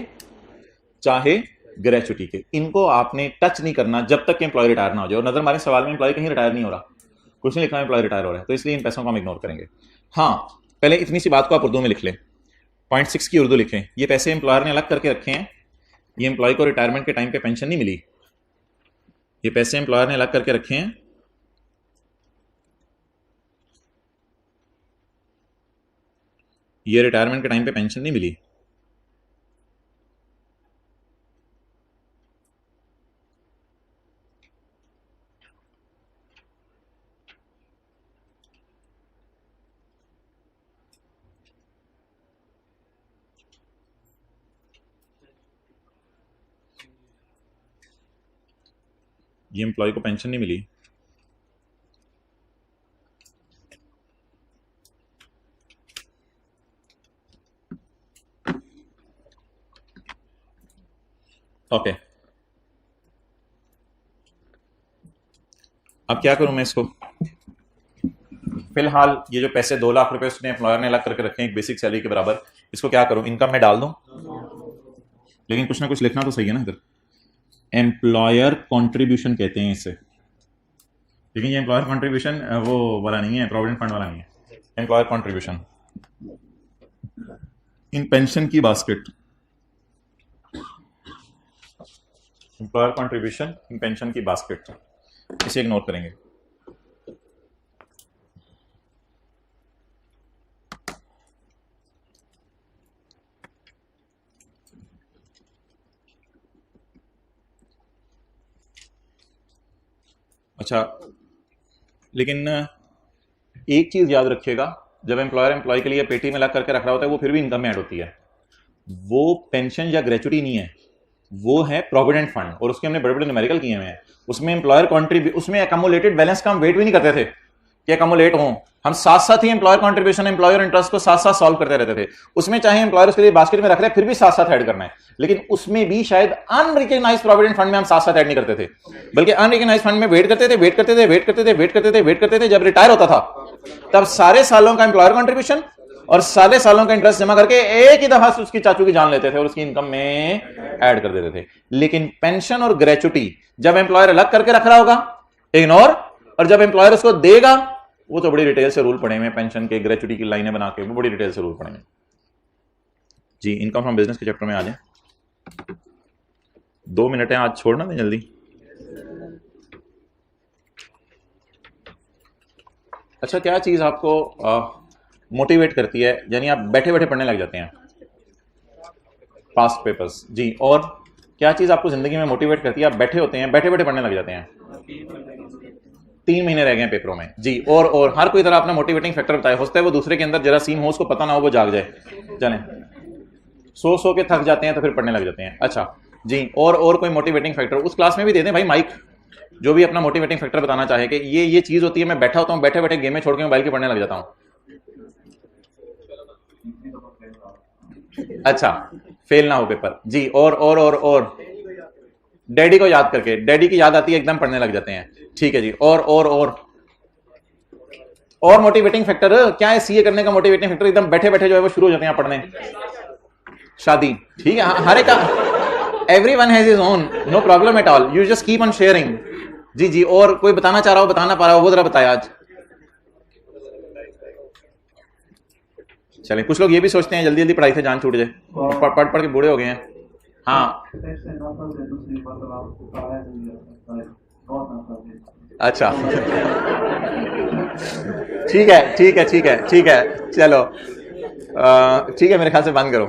चाहे ग्रेचुटी के, इनको आपने टच नहीं करना जब तक कि एम्प्लॉय रिटायर ना हो जाए। और नजर हमारे सवाल में एम्प्लॉय कहीं रिटायर नहीं हो रहा, कुछ नहीं लिखा एम्प्लॉय रिटायर हो रहा है, तो इसलिए इन पैसों को हम इग्नोर करेंगे। हाँ, पहले इतनी सी बात को आप उर्दू में लिख लें, पॉइंट 6 की उर्दू लिखें। ये पैसे एम्प्लॉयर ने अलग करके रखे हैं, ये एम्प्लॉय को रिटायरमेंट के टाइम पे पेंशन नहीं मिली, ये पैसे एम्प्लॉयर ने अलग करके रखे हैं, ये रिटायरमेंट के टाइम पे पेंशन नहीं मिली। ये एम्प्लॉय को पेंशन नहीं मिली। ओके, अब क्या करूं मैं इसको? फिलहाल ये जो पैसे 2 लाख रुपए उसने एम्प्लॉयर ने अलग करके रखे हैं एक बेसिक सैलरी के बराबर, इसको क्या करूं? इनकम में डाल दूं? लेकिन कुछ ना कुछ लिखना तो सही है ना इधर। एम्प्लॉयर कंट्रीब्यूशन कहते हैं इसे, लेकिन ये एम्प्लॉयर कंट्रीब्यूशन वो वाला नहीं है, प्रोविडेंट फंड वाला नहीं है। एम्प्लॉयर कंट्रीब्यूशन इन पेंशन की basket, employer contribution in pension की बास्केट, इसे इग्नोर करेंगे। अच्छा, लेकिन एक चीज याद रखिएगा, जब एम्प्लॉयर एम्प्लॉय के लिए पेटी में अलग करके रख रहा होता है वो फिर भी इनकम में ऐड होती है। वो पेंशन या ग्रेचुटी नहीं है, वो है प्रोविडेंट फंड, और उसके हमने बड़े बड़े न्यूमेरिकल किए हुए हैं। उसमें एम्प्लॉयर कॉन्ट्रीब्यूट, उसमें अकोमोलेटेड बैलेंस का हम वेट भी नहीं करते थे कि अकोमोलेट हो, हम साथ साथ ही एम्प्लॉयर कॉन्ट्रीब्यूशन एम्प्लॉयर इंटरेस्ट को साथ साथ सॉल्व करते रहते थे। उसमें चाहे एम्प्लॉयर उसके लिए बास्केट में रख रहे हैं फिर भी साथ साथ ऐड करना है, लेकिन उसमें भी शायद अनरिकग्नाइज्ड प्रोविडेंट फंड में हम साथ साथ ऐड नहीं करते थे, बल्कि अनरिकग्नाइज्ड फंड में वेट करते थे, वेट करते थे, वेट करते थे, वेट करते थे, वेट करते थे। जब रिटायर होता था तब सारे सालों का एम्प्लॉयर कॉन्ट्रीब्यूशन और सारे सालों का इंटरेस्ट जमा करके एक ही दफा से उसकी चाचू की जान लेते थे और उसकी इनकम में ऐड कर देते थे। लेकिन पेंशन और ग्रेचुटी जब एम्प्लॉयर अलग करके रख रहा होगा इग्नोर, और जब एम्प्लॉयर उसको देगा वो तो बड़ी डिटेल से रूल पढ़े हुए, पेंशन के ग्रेचुटी की लाइनें बना के वो बड़ी डिटेल से रूल पढ़े हुए। जी, इनकम फ्रॉम बिजनेस के चैप्टर में आ जाए। 2 मिनट है, आज छोड़ना नहीं जल्दी। अच्छा, क्या चीज आपको मोटिवेट करती है, यानी आप बैठे बैठे पढ़ने लग जाते हैं? Past papers. जी, और क्या चीज आपको जिंदगी में मोटिवेट करती है, आप बैठे होते हैं बैठे बैठे पढ़ने लग जाते हैं? 3 महीने रह गए हैं पेपरों में। जी, और हर कोई तरह अपना मोटिवेटिंग फैक्टर बताए। हो सकता है वो दूसरे के अंदर जरासीम हो, उसको पता ना हो, वो जाग जाए। जाने सो के थक जाते हैं तो फिर पढ़ने लग जाते हैं। अच्छा जी, और कोई मोटिवेटिंग फैक्टर उस क्लास में भी दे दें भाई, माइक, जो भी अपना मोटिवेटिंग फैक्टर बताना चाहे कि ये चीज होती है, मैं बैठा होता हूँ, बैठे बैठे गेमें छोड़ के मोबाइल के पढ़ने लग जाता हूँ। अच्छा, फेल ना हो पेपर। जी, और डैडी को याद करके, डैडी की याद आती है एकदम पढ़ने लग जाते हैं। ठीक है जी, और मोटिवेटिंग फैक्टर क्या है? सीए करने का मोटिवेटिंग फैक्टर एकदम बैठे बैठे जो है वो शुरू हो जाते हैं पढ़ने। शादी, ठीक है, हर एक का, everyone has his own, no problem at all, you just keep on sharing. जी जी, और कोई बताना चाह रहा हो, बताना पा रहा हो, वो जरा बताया आज। चलें, कुछ लोग ये भी सोचते हैं जल्दी जल्दी पढ़ाई से जान छूट जाए, पढ़ पढ़ के बूढ़े हो गए हैं। हाँ, अच्छा ठीक है, चलो ठीक है, मेरे ख्याल से बंद करो।